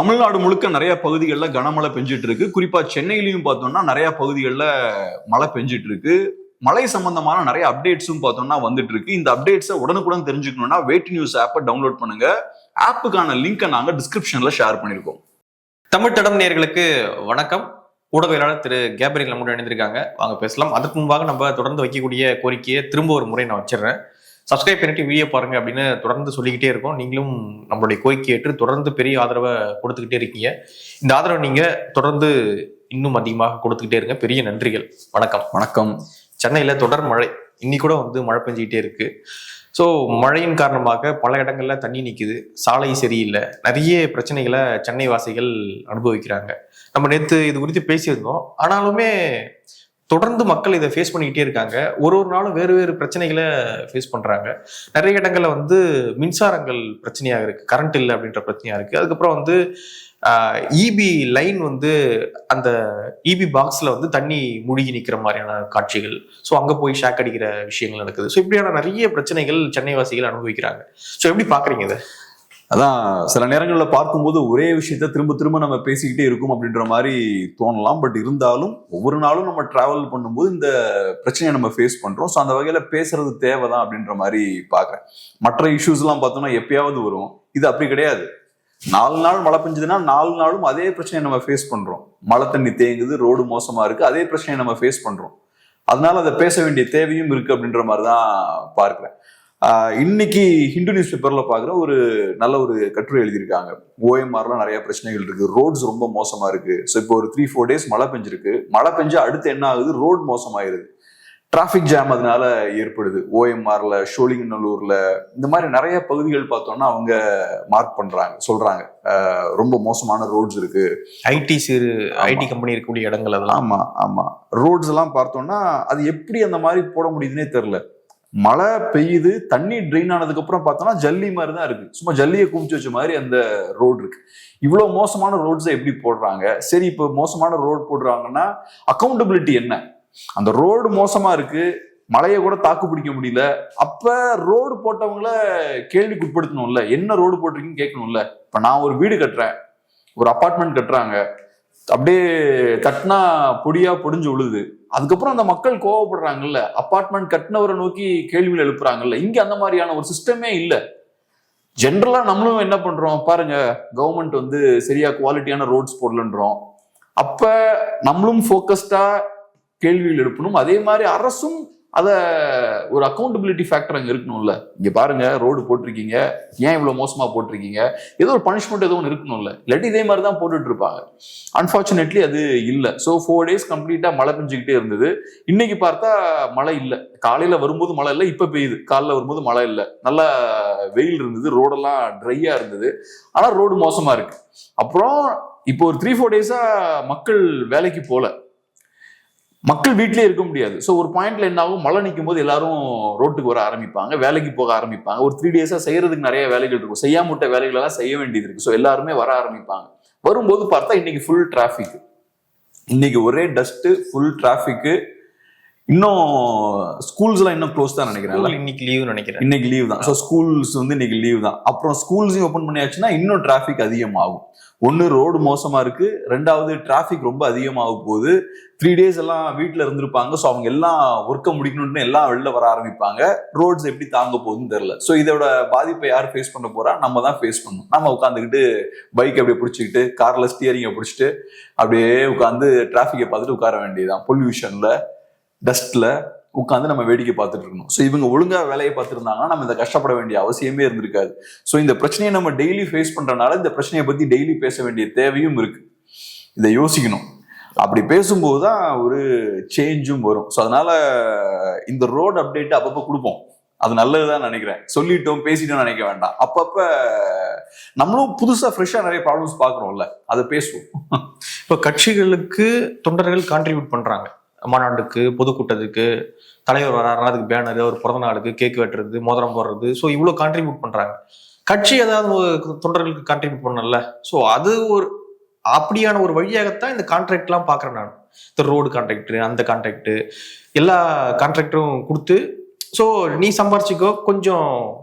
தமிழ்நாடு முழுக்க நிறைய பகுதிகளில் கனமழை பெஞ்சிட்டு இருக்கு. குறிப்பா சென்னையிலையும் பார்த்தோம்னா நிறைய பகுதிகளில் மழை பெஞ்சிட்டு இருக்கு. மழை சம்பந்தமான நிறைய அப்டேட்ஸும் பார்த்தோம்னா வந்துட்டு இருக்கு. இந்த அப்டேட்ஸை உடனுக்குடன் தெரிஞ்சுக்கணும்னா வேட் நியூஸ் ஆப்பை டவுன்லோட் பண்ணுங்க. ஆப்புக்கான லிங்கை நாங்க டிஸ்கிரிப்ஷன்ல ஷேர் பண்ணிருக்கோம். தமிழ் தடம் நேயர்களுக்கு வணக்கம். ஊடகவியலாளர் திரு கேப்ரியல் நம்முடன் இணைந்திருக்காங்க. வாங்க பேசலாம். அதுக்கு முன்பாக நம்ம தொடர்ந்து வைக்கக்கூடிய கோரிக்கையை திரும்ப ஒரு முறை நான் வச்சிடறேன். சப்ஸ்கிரைப் பண்ணிட்டு வீடியோ பாருங்க அப்படின்னு தொடர்ந்து சொல்லிக்கிட்டே இருக்கோம். நீங்களும் நம்மளுடைய கோரிக்கை ஏற்று தொடர்ந்து பெரிய ஆதரவை கொடுத்துக்கிட்டே இருக்கீங்க. இந்த ஆதரவை நீங்க தொடர்ந்து இன்னும் அதிகமாக கொடுத்துக்கிட்டே இருங்க. பெரிய நன்றிகள். வணக்கம். வணக்கம். சென்னையில தொடர் மழை, இன்னி கூட மழை பெஞ்சிக்கிட்டே இருக்கு. ஸோ மழையின் காரணமாக பல இடங்கள்ல தண்ணி நிற்குது, சாலை சரியில்லை, நிறைய பிரச்சனைகளை சென்னை வாசிகள் அனுபவிக்கிறாங்க. நம்ம நேற்று இது குறித்து பேசியிருந்தோம். ஆனாலுமே தொடர்ந்து மக்கள் இதை ஃபேஸ் பண்ணிக்கிட்டே இருக்காங்க. ஒரு நாளும் வேறு வேறு பிரச்சனைகளை ஃபேஸ் பண்றாங்க. நிறைய இடங்கள்ல மின்சாரங்கள் பிரச்சனையாக இருக்கு, கரண்ட் இல்லை அப்படின்ற பிரச்சனையா இருக்கு. அதுக்கப்புறம் இபி லைன் அந்த இபி பாக்ஸ்ல தண்ணி மூழ்கி நிற்கிற மாதிரியான காட்சிகள். ஸோ அங்க போய் ஷாக் அடிக்கிற விஷயங்கள் நடக்குது. ஸோ இப்படியான நிறைய பிரச்சனைகள் சென்னை வாசிகள் அனுபவிக்கிறாங்க. ஸோ எப்படி பாக்குறீங்க இதை? அதான் சில நேரங்களில் பார்க்கும்போது ஒரே விஷயத்த திரும்ப திரும்ப நம்ம பேசிக்கிட்டே இருக்கும் அப்படின்ற மாதிரி தோணலாம். பட் இருந்தாலும் ஒவ்வொரு நாளும் நம்ம டிராவல் பண்ணும்போது இந்த பிரச்சனையை நம்ம ஃபேஸ் பண்றோம். ஸோ அந்த வகையில பேசுறது தேவைதான் அப்படின்ற மாதிரி பாக்குறேன். மற்ற இஷ்யூஸ் எல்லாம் பார்த்தோம்னா எப்பயாவது வரும். இது அப்படி கிடையாது. 4 நாள் மழை பெஞ்சதுன்னா 4 நாளும் அதே பிரச்சனையை நம்ம ஃபேஸ் பண்றோம். மழை தண்ணி தேங்குது, ரோடு மோசமா இருக்கு, அதே பிரச்சனையை நம்ம ஃபேஸ் பண்றோம். அதனால அதை பேச வேண்டிய தேவையும் இருக்கு அப்படின்ற மாதிரி தான் பார்க்கிறேன். இன்னைக்கு ஹிந்து நியூஸ் பேப்பர்ல பாக்குற ஒரு நல்ல ஒரு கட்டுரை எழுதியிருக்காங்க. ஓஎம்ஆர்ல நிறைய பிரச்சனைகள் இருக்கு, ரோட்ஸ் ரொம்ப மோசமா இருக்கு. ஸோ இப்போ ஒரு 3-4 டேஸ் மழை பெஞ்சிருக்கு. மழை பெஞ்சா அடுத்து என்ன ஆகுது, ரோடு மோசமாயிருது, டிராபிக் ஜாம் அதனால ஏற்படுது. ஓஎம்ஆர்ல, ஷோலிங்கநல்லூர்ல, இந்த மாதிரி நிறைய பகுதிகள் பார்த்தோம்னா அவங்க மார்க் பண்றாங்க, சொல்றாங்க ரொம்ப மோசமான ரோட்ஸ் இருக்கு. ஐடி கம்பெனி இருக்கக்கூடிய இடங்கள் அதெல்லாம். ஆமா ஆமா, ரோட்ஸ் எல்லாம் பார்த்தோம்னா அது எப்படி அந்த மாதிரி போட முடியுதுன்னே தெரியல. மழை பெய்யுது, தண்ணி ட்ரெயின் ஆனதுக்கு அப்புறம் பார்த்தோம்னா ஜல்லி மாதிரி தான் இருக்கு. சும்மா ஜல்லியை குமிச்சு வச்ச மாதிரி அந்த ரோடு இருக்கு. இவ்வளவு மோசமான ரோட்ஸை எப்படி போடுறாங்க? சரி, இப்போ மோசமான ரோடு போடுறாங்கன்னா அக்கௌண்டபிலிட்டி என்ன? அந்த ரோடு மோசமா இருக்கு, மழையை கூட தாக்கு பிடிக்க முடியல. அப்ப ரோடு போட்டவங்கள கேள்விக்கு உட்படுத்தணும்ல, என்ன ரோடு போட்டிருக்கீங்கன்னு கேட்கணும்ல. இப்ப நான் ஒரு வீடு கட்டுறேன், ஒரு அபார்ட்மெண்ட் கட்டுறாங்க, அப்படியே கட்டினா பொடியா பொடிஞ்சு விழுது. அதுக்கப்புறம் அந்த மக்கள் கோவப்படுறாங்கல்ல, அபார்ட்மெண்ட் கட்டினவரை நோக்கி கேள்விகள் எழுப்புறாங்கல்ல. இங்க அந்த மாதிரியான ஒரு சிஸ்டமே இல்ல. ஜென்ரலா நம்மளும் என்ன பண்றோம் பாருங்க, கவர்மெண்ட் சரியா குவாலிட்டியான ரோட்ஸ் போடலன்றோம். அப்ப நம்மளும் போக்கஸ்டா கேள்விகள் எழுப்பணும். அதே மாதிரி அரசும் அத ஒரு அக்கௌண்டபிலிட்டி ஃபேக்டர் அங்க இருக்கணும்ல. இங்க பாருங்க, ரோடு போட்டிருக்கீங்க, ஏன் இவ்வளவு மோசமா போட்டிருக்கீங்க, ஏதோ ஒரு பனிஷ்மெண்ட் ஏதோ ஒன்று இருக்கணும்ல. இல்லாட்டி இதே மாதிரி தான் போட்டுட்டு இருப்பாங்க. அன்பார்ச்சுனேட்லி அது இல்லை. ஸோ 4 டேஸ் கம்ப்ளீட்டா மழை பெஞ்சுக்கிட்டே இருந்தது. இன்னைக்கு பார்த்தா மழை இல்லை. காலையில வரும்போது மழை இல்லை, இப்ப பெய்யுது. காலைல வரும்போது மழை இல்லை, நல்லா வெயில் இருந்தது, ரோடெல்லாம் ட்ரையா இருந்தது. ஆனா ரோடு மோசமா இருக்கு. அப்புறம் இப்போ ஒரு 3-4 டேஸா மக்கள் வேலைக்கு போல, மக்கள் வீட்லயே இருக்க முடியாது. ஸோ ஒரு பாயிண்ட்ல என்ன ஆகும், மழை நிற்கும் போது எல்லாரும் ரோட்டுக்கு வர ஆரம்பிப்பாங்க, வேலைக்கு போக ஆரம்பிப்பாங்க. ஒரு 3 டேஸா செய்யறதுக்கு நிறைய வேலைகள் இருக்கும், செய்யாம விட்ட வேலைகள் எல்லாம் செய்ய வேண்டியது இருக்கு. ஸோ எல்லாருமே வர ஆரம்பிப்பாங்க. வரும்போது பார்த்தா இன்னைக்கு ஃபுல் டிராபிக், இன்னைக்கு ஒரே டஸ்ட், ஃபுல் டிராபிக். இன்னும் ஸ்கூல்ஸ் எல்லாம் இன்னும் க்ளோஸ் தான் நினைக்கிறேன். இன்னைக்கு லீவ் நினைக்கிறேன். இன்னைக்கு லீவ் தான். ஸோ ஸ்கூல்ஸ் இன்னைக்கு லீவ் தான். அப்புறம் ஸ்கூல்ஸையும் ஓப்பன் பண்ணியாச்சுன்னா இன்னும் டிராபிக் அதிகமாகும். ஒன்னு ரோடு மோசமா இருக்கு, ரெண்டாவது டிராபிக் ரொம்ப அதிகமாக போகுது. 3 டேஸ் எல்லாம் வீட்டுல இருந்திருப்பாங்க. ஸோ அவங்க எல்லாம் ஒர்க்கை முடிக்கணும்னு எல்லாம் வெளில வர ஆரம்பிப்பாங்க. ரோட்ஸ் எப்படி தாங்க போகுதுன்னு தெரியல. ஸோ இதோட பாதிப்பை யார் ஃபேஸ் பண்ண போறா? நம்ம தான் ஃபேஸ் பண்ணணும். நம்ம உட்காந்துக்கிட்டு பைக் அப்படியே பிடிச்சிக்கிட்டு, கார்ல ஸ்டியரிங்கை பிடிச்சிட்டு அப்படியே உட்காந்து டிராபிக்கை பார்த்துட்டு உட்கார வேண்டியதுதான். பொல்யூஷன்ல, டஸ்ட்ல உட்காந்து நம்ம வேடிக்கை பார்த்துட்டு இருக்கணும். ஸோ இவங்க ஒழுங்கா வேலையை பார்த்துருந்தாங்கன்னா நம்ம இதை கஷ்டப்பட வேண்டிய அவசியமே இருந்திருக்காது. ஸோ இந்த பிரச்சனையை நம்ம டெய்லி ஃபேஸ் பண்றதுனால இந்த பிரச்சனையை பத்தி டெய்லி பேச வேண்டிய தேவையும் இருக்கு. இதை யோசிக்கணும். அப்படி பேசும்போது தான் ஒரு சேஞ்சும் வரும். ஸோ அதனால இந்த ரோடு அப்டேட் அப்பப்போ கொடுப்போம், அது நல்லதுதான் நினைக்கிறேன். சொல்லிட்டோம் பேசிட்டோம் நினைக்க வேண்டாம். அப்பப்ப நம்மளும் புதுசா ஃப்ரெஷ்ஷா நிறைய ப்ராப்ளம்ஸ் பாக்குறோம்ல, அதை பேசுவோம். இப்போ கட்சிகளுக்கு தொண்டர்கள் கான்ட்ரிபியூட் பண்றாங்க. மாநாட்டுக்கு, பொதுக்கூட்டத்துக்கு தலைவர் வராருன்னா அதுக்கு பேனரு, ஒரு பிறந்த நாளுக்கு கேக் வெட்டுறது, மோதிரம் போடுறது. ஸோ இவ்வளோ கான்ட்ரிபியூட் பண்றாங்க. கட்சி ஏதாவது தொண்டர்களுக்கு கான்ட்ரிபியூட் பண்ணல. ஸோ அது ஒரு அப்படியான ஒரு வழியாகத்தான் இந்த கான்ட்ராக்ட்லாம் பார்க்குறேன் நான். இந்த ரோடு கான்ட்ராக்டர், அந்த கான்ட்ராக்டு, எல்லா கான்ட்ராக்டரும் கொடுத்து, ஸோ நீ சம்பாரிச்சிக்கோ, கொஞ்சம்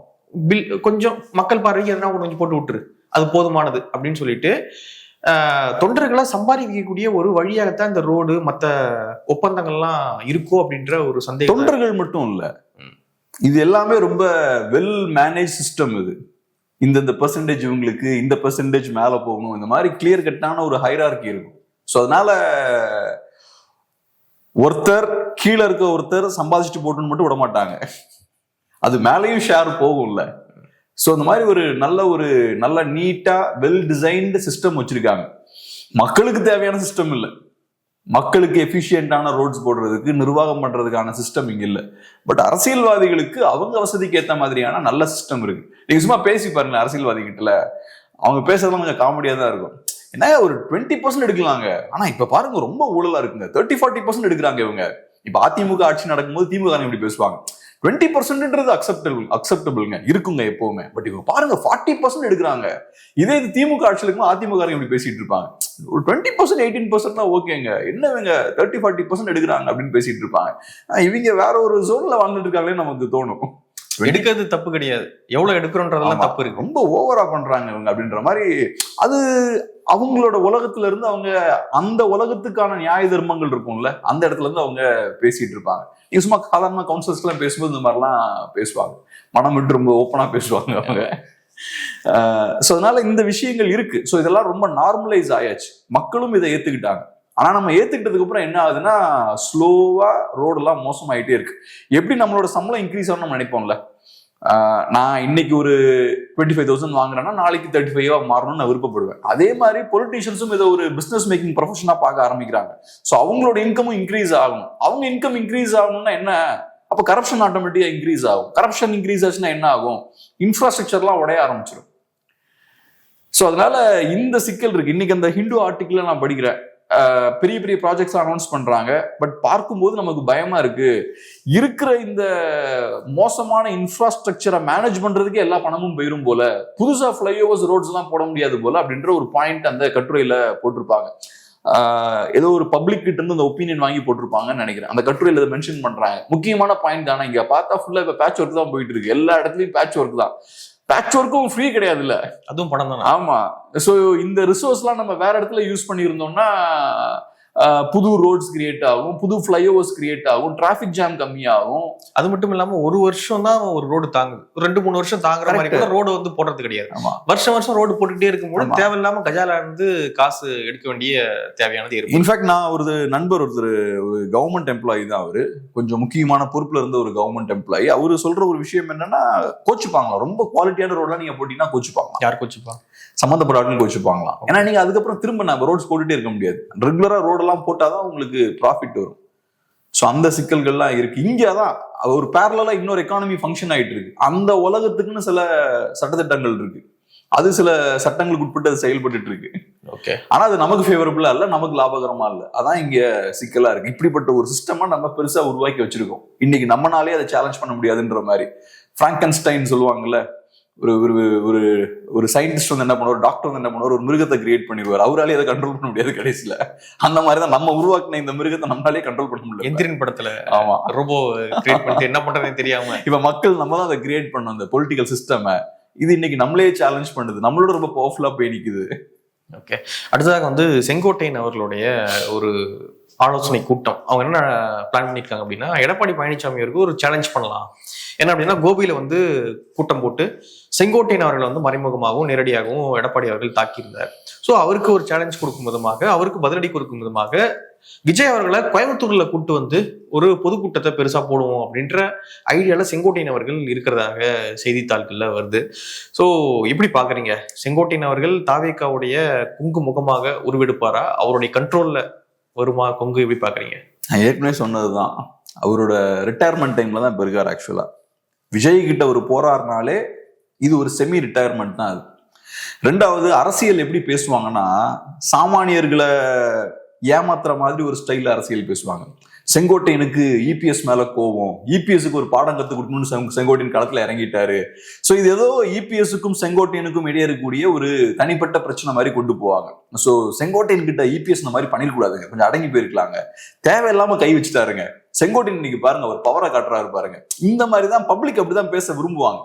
பில், கொஞ்சம் மக்கள் பார்வைக்கு எதனா கொஞ்சம் போட்டு விட்டுரு, அது போதுமானது அப்படின்னு சொல்லிட்டு தொண்டர்களை சம்பாதிக்கக்கூடிய ஒரு வழியாகத்தான் இந்த ரோடு மற்ற ஒப்பந்தங்கள்லாம் இருக்கும் அப்படின்ற ஒரு சந்தேகம். தொண்டர்கள் மட்டும் இல்ல, இது எல்லாமே ரொம்ப வெல் மேனேஜ் சிஸ்டம். இது இந்த பெர்சன்டேஜ் இவங்களுக்கு, இந்த பெர்சன்டேஜ் மேல போகணும், இந்த மாதிரி கிளியர் கட்டான ஒரு ஹைரார்கி இருக்கும். ஸோ அதனால ஒருத்தர் கீழே இருக்க ஒருத்தர் சம்பாதிச்சுட்டு போட்டுன்னு மட்டும் விட மாட்டாங்க, அது மேலேயும் ஷேர் போகும்ல. ஸோ இந்த மாதிரி ஒரு நல்ல நீட்டா வெல் டிசைன்டு சிஸ்டம் வச்சிருக்காங்க. மக்களுக்கு தேவையான சிஸ்டம் இல்லை, மக்களுக்கு எஃபிஷியன்டான ரோட்ஸ் போடுறதுக்கு நிர்வாகம் பண்றதுக்கான சிஸ்டம் இங்க இல்லை. பட் அரசியல்வாதிகளுக்கு அவங்க வசதிக்கு ஏற்ற மாதிரியான நல்ல சிஸ்டம் இருக்கு. நீங்க சும்மா பேசி பாருங்க அரசியல்வாதிகிட்டல, அவங்க பேசுறதுலாம் கொஞ்சம் காமெடியா தான் இருக்கும். என்ன ஒரு 20% எடுக்கலாங்க, ஆனா இப்ப பாருங்க ரொம்ப ஊழலா இருக்குங்க, 30-40% எடுக்கிறாங்க இவங்க. இப்ப அதிமுக ஆட்சி நடக்கும்போது திமுக இப்படி பேசுவாங்க, 20%ன்றது அக்செப்டபிள்ங்க இருக்குங்க எப்பவுமே. பட் இவங்க பாருங்க 40% எடுக்கிறாங்க. இதே இது திமுக ஆட்சியில் இருக்கும் அதிமுக இப்படி பேசிட்டு இருப்பாங்க, ஒரு 20% 18% தான் ஓகேங்க, என்ன இவங்க 30-40% எடுக்கிறாங்க அப்படின்னு பேசிட்டு இருப்பாங்க. இவங்க வேற ஒரு ஜோன்ல வாழ்ந்துட்டு இருக்காங்களே நமக்கு தோணும். எடுக்கிறது தப்பு கிடையாது, எவ்வளவு எடுக்கிறோன்றதெல்லாம் தப்பு இருக்கு, ரொம்ப ஓவரா பண்றாங்க இவங்க அப்படின்ற மாதிரி. அது அவங்களோட உலகத்துல இருந்து அவங்க அந்த உலகத்துக்கான நியாய தர்மங்கள் இருக்கும்ல, அந்த இடத்துல இருந்து அவங்க பேசிட்டு இருப்பாங்க. நீங்க சும்மா சாதாரண கவுன்சிலர்ஸ் எல்லாம் பேசும்போது இந்த மாதிரிலாம் பேசுவாங்க, மனம் விட்டு ரொம்ப ஓப்பனா பேசுவாங்க அவங்க. ஸோ அதனால இந்த விஷயங்கள் இருக்கு. ஸோ இதெல்லாம் ரொம்ப நார்மலைஸ் ஆயாச்சு, மக்களும் இதை ஏத்துக்கிட்டாங்க. ஆனா நம்ம ஏத்துக்கிட்டதுக்கு அப்புறம் என்ன ஆகுதுன்னா ஸ்லோவா ரோடெல்லாம் மோசமாயிட்டே இருக்கு. எப்படி நம்மளோட சம்பளம் இன்க்ரீஸ் ஆகணும்னு நம்ம நினைப்போம்ல, நான் இன்னைக்கு ஒரு 25,000 வாங்குறேன்னா நாளைக்கு 35 மாறணும்னு நான் விருப்பப்படுவேன். அதே மாதிரி பொலிட்டீஷியன்ஸும் இதை ஒரு பிசினஸ் மேக்கிங் ப்ரொஃபஷனா பார்க்க ஆரம்பிக்கிறாங்க. ஸோ அவங்களோட இன்கமும் இன்க்ரீஸ் ஆகும். அவங்க இன்கம் இன்க்ரீஸ் ஆகணும்னா என்ன, அப்ப கரப்ஷன் ஆட்டோமேட்டிக்கா இன்க்ரீஸ் ஆகும். கரப்ஷன் இன்க்ரீஸ் ஆச்சுன்னா என்ன ஆகும், இன்ஃப்ராஸ்ட்ரக்சர்லாம் உடைய ஆரம்பிச்சிடும். ஸோ அதனால இந்த சிக்கல் இருக்கு. இன்னைக்கு அந்த ஹிந்து ஆர்டிக்கிள் நான் படிக்கிறேன், பெரிய பெரிய ப்ராஜெக்ட்ஸ் அனௌன்ஸ் பண்றாங்க. பட் பார்க்கும்போது நமக்கு பயமா இருக்கு, இருக்கிற இந்த மோசமான இன்ஃப்ராஸ்ட்ரக்சரை மேனேஜ் பண்றதுக்கு எல்லா பணமும் போயிரும் போல, புதுசா ஃபிளைஓவர்ஸ் ரோட்ஸ் எல்லாம் போட முடியாது போல அப்படின்ற ஒரு பாயிண்ட் அந்த கட்டுரையில போட்டிருப்பாங்க. ஏதோ ஒரு பப்ளிக் கிட்ட இருந்து அந்த ஒப்பீனியன் வாங்கி போட்டிருப்பாங்கன்னு நினைக்கிறேன். அந்த கட்டுரையில இதை மென்ஷன் பண்றாங்க. முக்கியமான பாயிண்ட் தானே, இங்க பார்த்தா ஃபுல்லா இப்ப பேட்ச் ஒர்க் தான் போயிட்டு இருக்கு, எல்லா இடத்துலயும் பேட்ச் ஒர்க் தான். பேட்ச் ஒர்க்கும் ஃப்ரீ கிடையாது இல்ல, அதுவும் பணம் தானே. ஆமா. சோ இந்த ரிசோர்ஸ்லாம் நம்ம வேற இடத்துல யூஸ் பண்ணியிருந்தோம்னா புது ரோட்ஸ் கிரியேட் ஆகும், புது ஃபிளைஓவர்ஸ் கிரியேட் ஆகும், டிராபிக் ஜாம் கம்மியாகும். அது மட்டும் இல்லாம ஒரு வருஷம் தான் ஒரு ரோடு தாங்குது, 2-3 வருஷம் தாங்குற மாதிரி கூட ரோடு வந்து போடுறது கிடையாது. வருஷம் ரோடு போட்டுக்கிட்டே இருக்கும்போது தேவையில்லாம கஜால இருந்து காசு எடுக்க வேண்டிய தேவையானது இருக்கு. இன்ஃபேக்ட் நான் ஒரு நண்பர் ஒருத்தர், ஒரு கவர்மெண்ட் எம்ப்ளாயி தான் அவரு, கொஞ்சம் முக்கியமான பொறுப்புல இருந்த ஒரு கவர்மெண்ட் எம்ப்ளாயி. அவரு சொல்ற ஒரு விஷயம் என்னன்னா, கோச்சுப்பாங்களா, ரொம்ப குவாலிட்டியான ரோடெல்லாம் நீங்க போட்டீங்கன்னா கோச்சுப்பாங்க. யார் கோச்சுப்பாங்க? சம்பந்தப்பட்ட ஆட்கள் கோச்சுப்பாங்களாம். ஏன்னா நீங்க அதுக்கப்புறம் திரும்ப நம்ம ரோட்ஸ் போட்டுட்டே இருக்க முடியாது, ரெகுலரா ரோடெல்லாம் போட்டாதான் உங்களுக்கு ப்ராஃபிட் வரும். ஸோ அந்த சிக்கல்கள்லாம் இருக்கு. இங்கதான் ஒரு பேரலா இன்னொரு எக்கானமி ஃபங்க்ஷன் ஆயிட்டு இருக்கு. அந்த உலகத்துக்குன்னு சில சட்டத்திட்டங்கள் இருக்கு, அது சில சட்டங்களுக்கு உட்பட்டு அது செயல்பட்டு இருக்கு. ஓகே, ஆனா அது நமக்கு ஃபேவரபிளா இல்ல, நமக்கு லாபகரமா இல்ல. அதான் இங்க சிக்கலா இருக்கு. இப்படிப்பட்ட ஒரு சிஸ்டமா நம்ம பெருசா உருவாக்கி வச்சிருக்கோம். இன்னைக்கு நம்மனாலே அதை சேலஞ்ச் பண்ண முடியாதுன்ற மாதிரி. பிராங்கன்ஸ்டைன் சொல்லுவாங்கல்ல, ஒரு ஒரு ஒரு சயின்டிஸ்ட் வந்து என்ன பண்ணுவார், டாக்டர் வந்து என்ன பண்ணுவார், ஒரு மிருகத்தை கிரியேட் பண்ணிடுவார், அவராலே அதை கண்ட்ரோல் பண்ண முடியாது கடைசியில. அந்த மாதிரிதான் நம்ம உருவாக்கின இந்த மிருகத்தை நம்மளாலே கண்ட்ரோல் பண்ண முடியல. எந்திரன் படத்துல ஆமா ரோபோ கிரியேட் பண்ணிட்டு என்ன பண்றதுன்னு தெரியாம இப்ப மக்கள் நம்ம தான் அதை கிரியேட் பண்ணோம், அந்த பொலிட்டிக்கல் சிஸ்டம். இது இன்னைக்கு நம்மளே சேலஞ்ச் பண்ணுது, நம்மளோட ரொம்ப பவர்ஃபுல்லா போய் நிக்குது. ஓகே, அடுத்ததாக வந்து செங்கோட்டையன் அவர்களுடைய ஒரு ஆலோசனை கூட்டம். அவங்க என்ன பிளான் பண்ணியிருக்காங்க அப்படின்னா, எடப்பாடி பழனிசாமி அவருக்கு ஒரு சேலஞ்ச் பண்ணலாம். என்ன அப்படின்னா, கோபியில வந்து கூட்டம் போட்டு செங்கோட்டையன் அவர்களை வந்து மறைமுகமாகவும் நேரடியாகவும் எடப்பாடி அவர்கள் தாக்கியிருந்தார். ஸோ அவருக்கு ஒரு சேலஞ்ச் கொடுக்கும் விதமாக, அவருக்கு பதிலடி கொடுக்கும் விதமாக விஜய் அவர்களை கோயம்புத்தூர்ல கூட்டு வந்து ஒரு பொதுக்கூட்டத்தை பெருசா போடுவோம் அப்படின்ற ஐடியால செங்கோட்டையன் அவர்கள் இருக்கிறதாக செய்தித்தாள்கள்ல வருது. ஸோ எப்படி பாக்குறீங்க, செங்கோட்டையன் அவர்கள் தாவேகாவுடைய குங்கு முகமாக உருவெடுப்பாரா, அவருடைய கண்ட்ரோல்ல வருமா கொங்கு, எப்படி பாக்குறீங்க? நான் ஏற்கனவே சொன்னதுதான், அவரோட ரிட்டையர்மெண்ட் டைம்ல தான் இப்ப இருக்காரு. ஆக்சுவலா விஜய் கிட்ட ஒரு போறாருனாலே இது ஒரு செமி ரிட்டையர்மெண்ட் தான். அது ரெண்டாவது, அரசியல் எப்படி பேசுவாங்கன்னா, சாமானியர்களை ஏமாத்துற மாதிரி ஒரு ஸ்டைல அரசியல் பேசுவாங்க. செங்கோட்டையனுக்கு இபிஎஸ் மேல கோவம், இபிஎஸ்க்கு ஒரு பாடம் கத்து கொடுக்கணும்னு செங்கோட்டையன் களத்துல இறங்கிட்டாரு. சோ இது ஏதோ இபிஎஸ்க்கும் செங்கோட்டையனுக்கும் இடையே இருக்கக்கூடிய ஒரு தனிப்பட்ட பிரச்சனை மாதிரி கொண்டு போவாங்க. சோ செங்கோட்டையன் கிட்ட இபிஎஸ் இந்த மாதிரி பண்ணிடக்கூடாதுங்க, கொஞ்சம் அடங்கி போயிருக்கலாங்க, தேவையில்லாம கை வச்சுட்டாருங்க. செங்கோட்டையன் இன்னைக்கு பாருங்க, அவர் பவரை காட்டுறாரு பாருங்க. இந்த மாதிரிதான் பப்ளிக் அப்படிதான் பேச விரும்புவாங்க.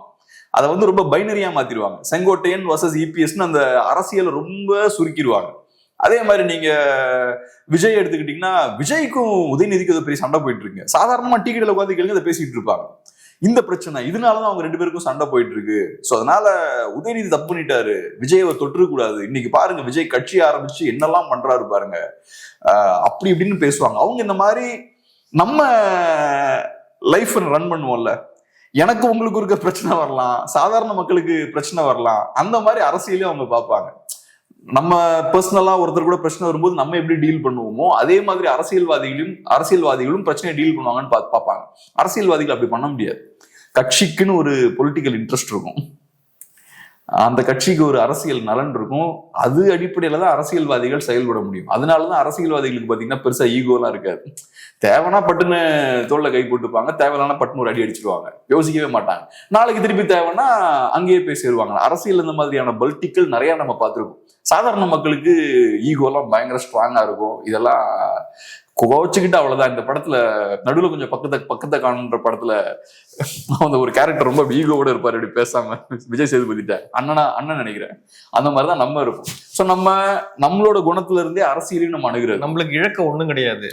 அதை வந்து ரொம்ப பைனரியா மாத்திடுவாங்க. செங்கோட்டையன் வர்சஸ் இபிஎஸ்ன்னு அந்த அரசியலை ரொம்ப சுருக்கிடுவாங்க. அதே மாதிரி நீங்க விஜய் எடுத்துக்கிட்டீங்கன்னா, விஜய்க்கும் உதயநிதிக்கும் அது பெரிய சண்டை போயிட்டு இருக்கு. சாதாரணமா டீ கடையில உட்காந்து கேளுங்க அதை பேசிட்டு இருப்பாங்க. இந்த பிரச்சனை இதனாலதான் அவங்க 2 பேருக்கும் சண்டை போயிட்டு இருக்கு. சோ அதனால உதயநிதி தப்பு பண்ணிட்டாரு, விஜய் அவர் தொற்று கூடாது. இன்னைக்கு பாருங்க விஜய் கட்சி ஆரம்பிச்சு என்னெல்லாம் பண்றாரு பாருங்க, அப்படி இப்படின்னு பேசுவாங்க. அவங்க இந்த மாதிரி நம்ம லைஃப் ரன் பண்ணுவோம்ல, எனக்கு உங்களுக்கு இருக்க பிரச்சனை வரலாம், சாதாரண மக்களுக்கு பிரச்சனை வரலாம், அந்த மாதிரி அரசியலையும் அவங்க பார்ப்பாங்க. நம்ம பர்சனலா ஒருத்தர் கூட பிரச்சனை வரும்போது நம்ம எப்படி டீல் பண்ணுவோமோ அதே மாதிரி அரசியல்வாதிகளும் பிரச்சனையை டீல் பண்ணுவாங்கன்னு பார்ப்பாங்க. அரசியல்வாதிகள் அப்படி பண்ண முடியாது. கட்சிக்குன்னு ஒரு பொலிட்டிக்கல் இன்ட்ரெஸ்ட் இருக்கும், அந்த கட்சிக்கு ஒரு அரசியல் நலன் இருக்கும். அது அடிப்படையில தான் அரசியல்வாதிகள் செயல்பட முடியும். அதனாலதான் அரசியல்வாதிகளுக்கு பாத்தீங்கன்னா பெருசா ஈகோலாம் இருக்காது. தேவைன்னா பட்டுன்னு தோல்ல கை போட்டுப்பாங்க, தேவையான பட்டுன்னு ஒரு அடி அடிச்சிருவாங்க, யோசிக்கவே மாட்டாங்க. நாளைக்கு திருப்பி தேவைன்னா அங்கேயே போய் சேருவாங்க. அரசியல் இந்த மாதிரியான பல்டிக்கல் நிறைய நம்ம பார்த்திருக்கோம். சாதாரண மக்களுக்கு ஈகோலாம் பயங்கர ஸ்ட்ராங்கா இருக்கும். இதெல்லாம் கோச்சுக்கிட்டு அவ்வளவுதான். இந்த படத்துல நடுவுல கொஞ்சம் பக்கத்தை காணுன்ற படத்துல அந்த ஒரு கேரக்டர் ரொம்ப ஈகோவோட இருப்பாரு, இப்படி பேசாம. விஜய் சேதுபதிட்ட அண்ணன் நினைக்கிறேன். அந்த மாதிரிதான் நம்ம இருப்போம். சோ நம்மளோட குணத்துல இருந்தே அரசியலையும் நம்ம அணுகிறது. நம்மளுக்கு இழக்க ஒண்ணும் கிடையாது.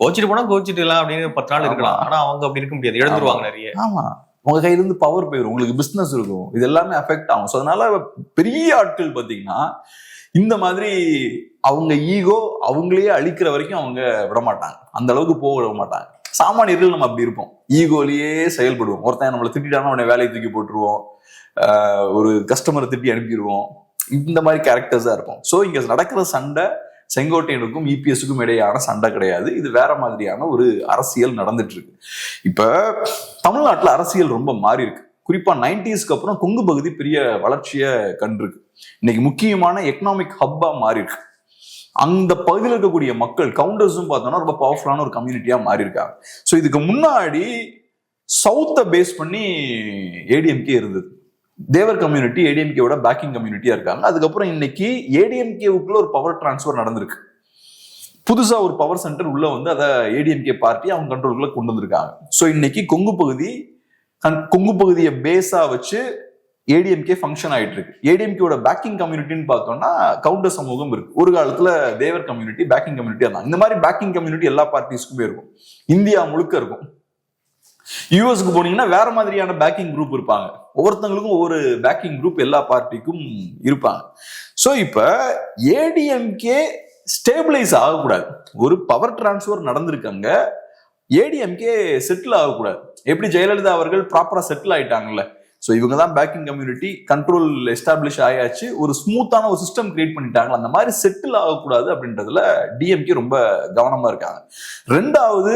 கோச்சிட்டு போனா கோச்சிட்டுலாம் அப்படின்னு 10 நாள் இருக்கலாம். ஆனா அவங்க அப்படி இருக்க முடியாது, இழந்துருவாங்க நிறைய. ஆமா, உங்க கையில இருந்து பவர் போயிடும், உங்களுக்கு பிசினஸ் இருக்கும், இது எல்லாமே அஃபெக்ட் ஆகும். ஸோ அதனால பெரிய ஆட்கள் பார்த்தீங்கன்னா இந்த மாதிரி அவங்க ஈகோ அவங்களையே அழிக்கிற வரைக்கும் அவங்க விட மாட்டாங்க, அந்த அளவுக்கு போக விட மாட்டாங்க. சாமானியர்கள் நம்ம அப்படி இருப்போம், ஈகோலயே செயல்படுவோம். ஒருத்தன் நம்மளை திட்டானா உடனே வேலையை தூக்கி போட்டுருவோம், ஒரு கஸ்டமரை திட்டி அனுப்பிடுவோம். இந்த மாதிரி கேரக்டர்ஸா இருப்போம். ஸோ இங்க நடக்கிற சண்டை செங்கோட்டையனுக்கும் இபிஎஸ்க்கும் இடையான சண்டை கிடையாது, இது வேற மாதிரியான ஒரு அரசியல் நடந்துட்டு இருக்கு. இப்ப தமிழ்நாட்டுல அரசியல் ரொம்ப மாறி இருக்கு. குறிப்பா 90ஸ்க்கு அப்புறம் கொங்கு பகுதி பெரிய வளர்ச்சியை கண்டிருக்கு. இன்னைக்கு முக்கியமான எக்கனாமிக் ஹப்பா மாறி இருக்கு. அந்த பகுதியில் இருக்கக்கூடிய மக்கள் கவுண்டர்ஸும் பார்த்தோம்னா ரொம்ப பவர்ஃபுல்லான ஒரு கம்யூனிட்டியா மாறி இருக்காங்க. ஸோ இதுக்கு முன்னாடி சவுத்தை பேஸ் பண்ணி ஏடிஎம்கே இருந்தது. தேவர் கம்யூனிட்டி ஏடிஎம்கேவோட பேக்கிங் கம்யூனிட்டியா இருக்காங்க. அதுக்கப்புறம் இன்னைக்கு ஏடிஎம்கேவுக்குள்ள ஒரு பவர் டிரான்ஸ்ஃபர் நடந்திருக்கு. புதுசா ஒரு பவர் சென்டர் உள்ள வந்து அதை ஏடிஎம்கே பார்ட்டி அவங்க கண்ட்ரோலுக்குள்ள கொண்டு வந்திருக்காங்க. ஸோ இன்னைக்கு கொங்கு பகுதியை பேஸா வச்சு ஏடிஎம்கே ஃபங்க்ஷன் ஆயிட்டு இருக்கு. ஏடிஎம்கேவோட பேக்கிங் கம்யூனிட்டின்னு பார்த்தோம்னா கவுண்டர் சமூகம் இருக்கு. ஒரு காலத்துல தேவர் கம்யூனிட்டி பேக்கிங் கம்யூனிட்டியா இருந்தாங்க. இந்த மாதிரி பேக்கிங் கம்யூனிட்டி எல்லா பார்ட்டிஸ்க்குமே இருக்கும், இந்தியா முழுக்க இருக்கும். யூஎஸ்க்கு போனீங்கன்னா வேற மாதிரியான பேக்கிங் குரூப் இருப்பாங்க. ஒவ்வொருத்தவங்களுக்கும் ஒவ்வொரு பேக்கிங் குரூப் எல்லா பார்ட்டிக்கும் இருப்பாங்க. ஸோ இப்ப ஏடிஎம்கே ஸ்டேபிளைஸ் ஆகக்கூடாது. ஒரு பவர் டிரான்ஸ்ஃபர் நடந்திருக்காங்க, ஏடிஎம்கே செட்டில் ஆகக்கூடாது. எப்படி ஜெயலலிதா அவர்கள் ப்ராப்பரா செட்டில் ஆயிட்டாங்கல்ல, ஸோ இவங்க தான் பேக்கிங் கம்யூனிட்டி கண்ட்ரோல் எஸ்டாப்ளிஷ் ஆயாச்சு, ஒரு ஸ்மூத்தான ஒரு சிஸ்டம் கிரியேட் பண்ணிட்டாங்க. அந்த மாதிரி செட்டில் ஆகக்கூடாது அப்படின்றதுல டிஎம்கே ரொம்ப கவனமா இருக்காங்க. ரெண்டாவது,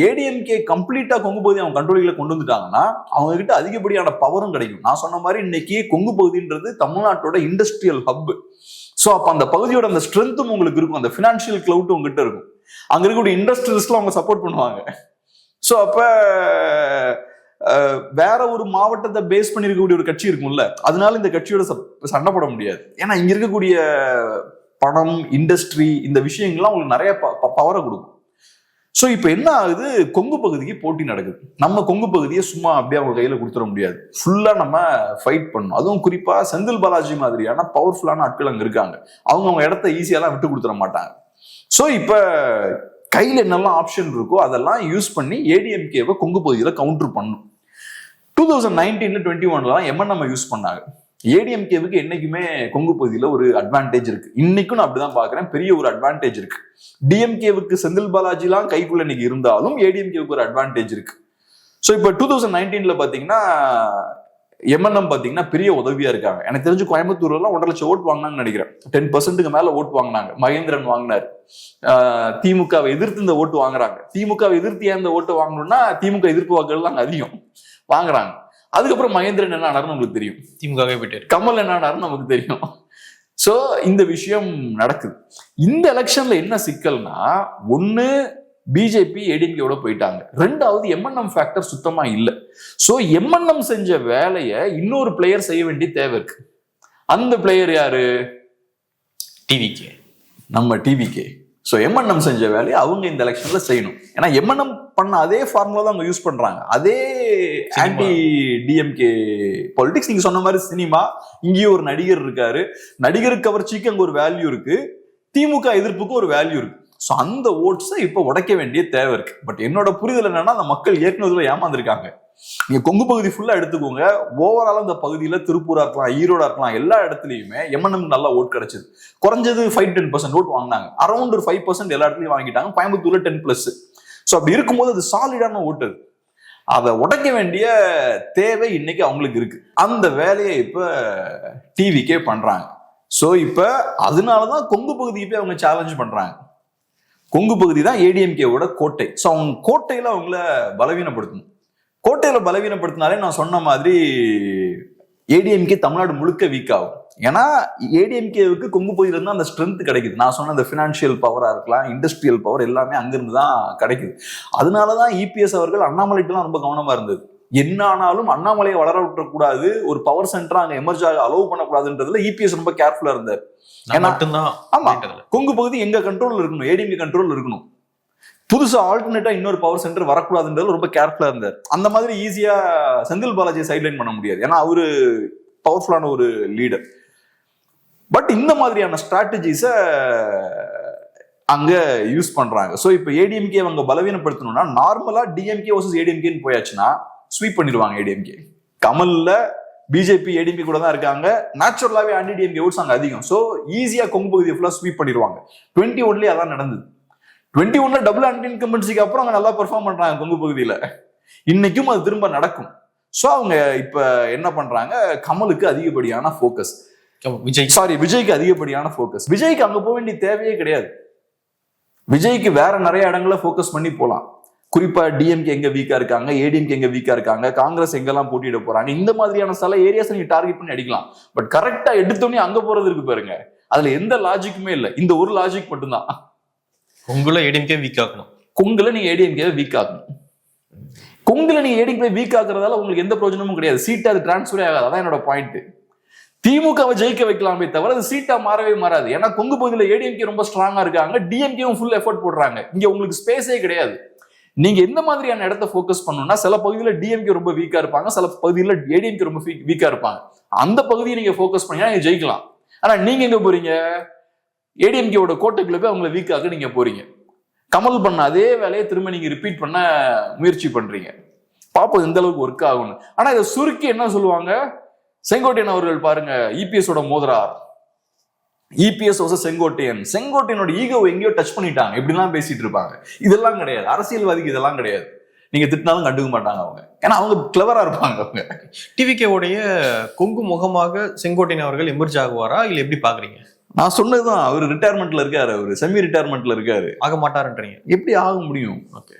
ஏடிஎம்கே கம்ப்ளீட்டா கொங்கு பகுதி அவங்க கண்ட்ரோலில் கொண்டு வந்துட்டாங்கன்னா அவங்க கிட்ட அதிகப்படியான பவரும் கிடைக்கும். நான் சொன்ன மாதிரி இன்னைக்கு கொங்கு பகுதின்றது தமிழ்நாட்டோட இண்டஸ்ட்ரியல் ஹப். ஸோ அப்ப அந்த பகுதியோட அந்த ஸ்ட்ரென்த்தும் உங்களுக்கு இருக்கும், அந்த பினான்சியல் கிளவுட்டும் உங்ககிட்ட இருக்கும். அங்க இருக்கக்கூடிய இண்டஸ்ட்ரியலிஸ்ட்லாம் அவங்க சப்போர்ட் பண்ணுவாங்க. ஸோ அப்ப வேற ஒரு மாவட்டத்தை பேஸ் பண்ணி இருக்கக்கூடிய ஒரு கட்சி இருக்கும்ல, அதனால இந்த கட்சியோட சண்டை போட முடியாது. ஏன்னா இங்க இருக்கக்கூடிய பணம், இண்டஸ்ட்ரி, இந்த விஷயங்கள்லாம் உங்களுக்கு நிறைய பவரை கொடுக்கும். ஸோ இப்போ என்ன ஆகுது, கொங்கு பகுதிக்கு போட்டி நடக்குது. நம்ம கொங்கு பகுதியை சும்மா அப்படியே அவங்க கையில கொடுத்துட முடியாது, ஃபுல்லா நம்ம ஃபைட் பண்ணணும். அதுவும் குறிப்பா செந்தில் பாலாஜி மாதிரியான பவர்ஃபுல்லான ஆட்கள் அங்க இருக்காங்க. அவங்க இடத்த ஈஸியாலாம் விட்டு கொடுத்துட மாட்டாங்க. ஸோ இப்ப கையில என்னெல்லாம் ஆப்ஷன் இருக்கோ அதெல்லாம் யூஸ் பண்ணி ஏடிஎம்கேவை கொங்கு பகுதியில கவுண்டர் பண்ணும். 2019-21 எம்என்எம் யூஸ் பண்ணாங்க. ஏடிஎம்கேவுக்கு என்னைக்குமே கொங்கு பகுதியில ஒரு அட்வான்டேஜ் இருக்கு. இன்னைக்கும் நான் அப்படிதான் பாக்குறேன், பெரிய ஒரு அட்வான்டேஜ் இருக்கு. டிஎம்கேவுக்கு செந்தில் பாலாஜி எல்லாம் கைக்குள்ள இன்னைக்கு இருந்தாலும் ஏடிஎம்கேவுக்கு ஒரு அட்வான்டேஜ் இருக்கு. ஸோ இப்போ 2019 பாத்தீங்கன்னா எம்என்எம் பாத்தீங்கன்னா பெரிய உதவியா இருக்காங்க. எனக்கு தெரிஞ்சு கோயம்புத்தூர்ல எல்லாம் 1.5 லட்சம் ஓட்டு வாங்கினாங்கன்னு நினைக்கிறேன். 10%க்கு மேல ஓட்டு வாங்கினாங்க. மகேந்திரன் வாங்கினாரு. திமுகவை எதிர்த்து இந்த ஓட்டு வாங்குறாங்க. திமுகவை எதிர்த்து ஏன் இந்த ஓட்டு வாங்கணும்னா திமுக எதிர்ப்பு வாக்குகள் தான் அதிகம் வாங்குறாங்க. அதுக்கப்புறம் மகேந்திரன் என்ன ஆனாருன்னு உங்களுக்கு தெரியும், திமுகவே போயிட்டாரு. கமல் என்ன ஆனாருன்னு நமக்கு தெரியும். சோ இந்த விஷயம் நடக்குது. இந்த எலெக்ஷன்ல என்ன சிக்கல்னா, ஒண்ணு பிஜேபி ஏடிஎம்கேவோட போயிட்டாங்க, ரெண்டாவது எம்என்எம் ஃபேக்டர் சுத்தமா இல்லை. சோ எம்என்எம் செஞ்ச வேலையை இன்னொரு பிளேயர் செய்ய வேண்டிய தேவை இருக்கு. அந்த பிளேயர் யாரு? டிவிகே. நம்ம டிவிகே ஸோ எம்என்எம் செஞ்ச வேலையை அவங்க இந்த எலெக்ஷன்ல செய்யணும். ஏன்னா எம்என்எம் பண்ண அதே ஃபார்முலா தான் அவங்க யூஸ் பண்றாங்க, அதே ஆன்டி டிஎம்கே பாலிடிக்ஸ். நீங்க சொன்ன மாதிரி சினிமா, இங்கேயும் ஒரு நடிகர் இருக்காரு, நடிகர் கவர்ச்சிக்கு அங்க ஒரு வேல்யூ இருக்கு, திமுக எதிர்ப்புக்கு ஒரு வேல்யூ இருக்கு. ஸோ அந்த ஓட்ஸை இப்போ உடைக்க வேண்டிய தேவை இருக்கு. பட் என்னோட புரிதல் என்னன்னா, அந்த மக்கள் ஏற்கனவே ஏமாந்துருக்காங்க. நீங்க கொங்கு பகுதி ஃபுல்லா எடுத்துக்கோங்க, ஓவரால் அந்த பகுதியில திருப்பூரா இருக்கலாம், ஈரோடா இருக்கலாம், எல்லா இடத்துலயுமே எம்என்எம் நல்லா ஓட் கிடைச்சது. குறைஞ்சது 5-10% ஓட் வாங்கினாங்க, அரௌண்ட் ஒரு 5% எல்லா இடத்துலயும் வாங்கிட்டாங்க, கோயம்புத்தூர்ல 10+. ஸோ அப்படி இருக்கும்போது அது சாலிடான ஓட்டு. அதை உடைக்க வேண்டிய தேவை இன்னைக்கு அவங்களுக்கு இருக்கு. அந்த வேலையை இப்ப டிவிக்கே பண்றாங்க. ஸோ இப்ப அதனாலதான் கொங்கு பகுதியை போய் அவங்க சேலஞ்ச் பண்றாங்க. கொங்கு பகுதி தான் ஏடிஎம்கேவோட கோட்டை. ஸோ அவங்க கோட்டையில அவங்கள பலவீனப்படுத்தணும். கோட்டையில பலவீனப்படுத்தினாலே நான் சொன்ன மாதிரி ஏடிஎம்கே தமிழ்நாடு முழுக்க வீக் ஆகும். ஏன்னா ஏடிஎம்கேவுக்கு கொங்கு பகுதியில இருந்து அந்த ஸ்ட்ரென்த் கிடைக்குது. நான் சொன்ன அந்த பினான்சியல் பவரா இருக்கலாம், இண்டஸ்ட்ரியல் பவர் எல்லாமே அங்கிருந்து தான் கிடைக்குது. அதனாலதான் இபிஎஸ் அவர்கள் அண்ணாமலைக்கெல்லாம் ரொம்ப கவனமா இருந்தது. என்ன ஆனாலும் அண்ணாமலையை வளர விட்டுறக்கூடாது, ஒரு பவர் சென்டரா அங்க எமர்ஜ் ஆக அலோவ் பண்ணக்கூடாதுன்றதுல இபிஎஸ் ரொம்ப கேர்ஃபுல்லா இருந்தார். ஆமா, கொங்கு பகுதி எங்க கண்ட்ரோல் இருக்கணும், ஏடிஎம்கே கண்ட்ரோல் இருக்கணும், புதுசா ஆல்டர்னேட்டா இன்னொரு பவர் சென்டர் வரக்கூடாதுன்றது ரொம்ப கேர்ஃபுல்லா இருந்தார். அந்த மாதிரி ஈஸியா செந்தில் பாலாஜியை சைட்லைன் பண்ண முடியாது, ஏன்னா அவரு பவர்ஃபுல்லான ஒரு லீடர். பட் இந்த மாதிரியான ஸ்ட்ராட்டஜிஸ அங்க யூஸ் பண்றாங்க. ஸோ இப்போ ஏடிஎம்கே அவங்க பலவீனப்படுத்தணும்னா, நார்மலா டிஎம்கே வர்சஸ் ஏடிஎம்கேன்னு போயாச்சுன்னா ஸ்வீப் பண்ணிடுவாங்க ஏடிஎம்கே. கமல்ல பிஜேபி ஏடிஎம்கே கூட தான் இருக்காங்க, நேச்சுரலாவே ஆன்டி டிஎம்கே ஓட்ஸ் அங்க அதிகம். ஸோ ஈஸியா கொங்கு பகுதியை ஃபுல்லா ஸ்வீப் பண்ணிடுவாங்க. 21 அதான் நடந்தது. 21 டபுள் ஆன்டி இன்கம்பன்சிக்கு அப்புறம் அவங்க நல்லா பெர்ஃபார்ம் பண்றாங்க கொங்கு பகுதியில. இன்னைக்கும் அது திரும்ப நடக்கும். ஸோ அவங்க இப்ப என்ன பண்றாங்க, கமலுக்கு அதிகப்படியான ஃபோக்கஸ், விஜய்க்கு அதிகப்படியான ஃபோக்கஸ். விஜய்க்கு அங்க போக வேண்டிய தேவையே கிடையாது. விஜய்க்கு வேற நிறைய இடங்களை ஃபோக்கஸ் பண்ணி போலாம். குறிப்பா டிஎம்கே எங்க வீக்கா இருக்காங்க, ஏடிஎம்கே எங்க வீக்கா இருக்காங்க, காங்கிரஸ் எங்கெல்லாம் போட்டியிட போறாங்க, இந்த மாதிரியான சில ஏரியாஸ் நீங்க டார்கெட் பண்ணி அடிக்கலாம். பட் கரெக்டா எடுத்தோடனே அங்க போறது இருக்கு பாருங்க, அதுல எந்த லாஜிக்குமே இல்லை. இந்த ஒரு லாஜிக் மட்டும்தான், கொங்குல ஏடிஎம்கே வீக் ஆகணும், கொங்குல நீங்க ஏடிஎம்கே வீக் ஆகணும். கொங்குல நீங்க ஏடிஎம்கே வீக் ஆகுறதால உங்களுக்கு எந்த பிரயோஜனமும் கிடையாது, சீட் அது டிரான்ஸ்பரே ஆகாது. அதான் என்னோட பாயிண்ட். திமுகவை ஜெயிக்க வைக்கலாமே தவிர அது சீட்டா மாறவே மாறாது. ஏன்னா கொங்கு பகுதியில ஏடிஎம்கே ரொம்ப ஸ்ட்ராங்கா இருக்காங்க, டிஎம்கேவும் ஃபுல் எஃபர்ட் போடுறாங்க. இங்க உங்களுக்கு ஸ்பேஸே கிடையாது. நீங்க எந்த மாதிரியான இடத்த ஃபோக்கஸ் பண்ணணும்னா, சில பகுதியில டிஎம்கே ரொம்ப வீக்கா இருப்பாங்க, சில பகுதியில ஏடிஎம்கே ரொம்ப வீக்கா இருப்பாங்க. அந்த பகுதியை நீங்க ஃபோக்கஸ் பண்ணீங்கன்னா நீங்க ஜெயிக்கலாம். ஆனா நீங்க எங்க போறீங்க, ஏடிஎம்கேவோட கோட்டைக்குள்ள போய் அவங்களை வீக்காக நீங்க போறீங்க. கமல் பண்ண அதே வேலையை திரும்ப நீங்க ரிப்பீட் பண்ண முயற்சி பண்றீங்க. பாப்போம் எந்த அளவுக்கு ஒர்க் ஆகும்னு. ஆனா இதை சுருக்கி என்ன சொல்லுவாங்க, செங்கோட்டையன் அவர்கள் பாருங்க இபிஎஸோட மோதிரார், இபிஎஸ் செங்கோட்டையனோட ஈகோ எங்கேயோ டச் பண்ணிட்டாங்க, இப்படிலாம் பேசிட்டு இருப்பாங்க. இதெல்லாம் கிடையாது, அரசியல்வாதிக்கு இதெல்லாம் கிடையாது. நீங்க திட்டினாலும் கண்டுக்க மாட்டாங்க அவங்க, ஏன்னா அவங்க கிளவரா இருப்பாங்க. அவங்க டிவிகேவுடைய கொங்கு முகமாக செங்கோட்டையன் அவர்கள் எமர்ஜ் ஆகுவாரா இல்ல எப்படி பாக்குறீங்க? நான் சொன்னதுதான், அவர் ரிட்டையர்மெண்ட்ல இருக்காரு, அவர் செமி ரிட்டையர்மெண்ட்ல இருக்காரு. ஆக மாட்டாருன்றீங்க? எப்படி ஆக முடியும்?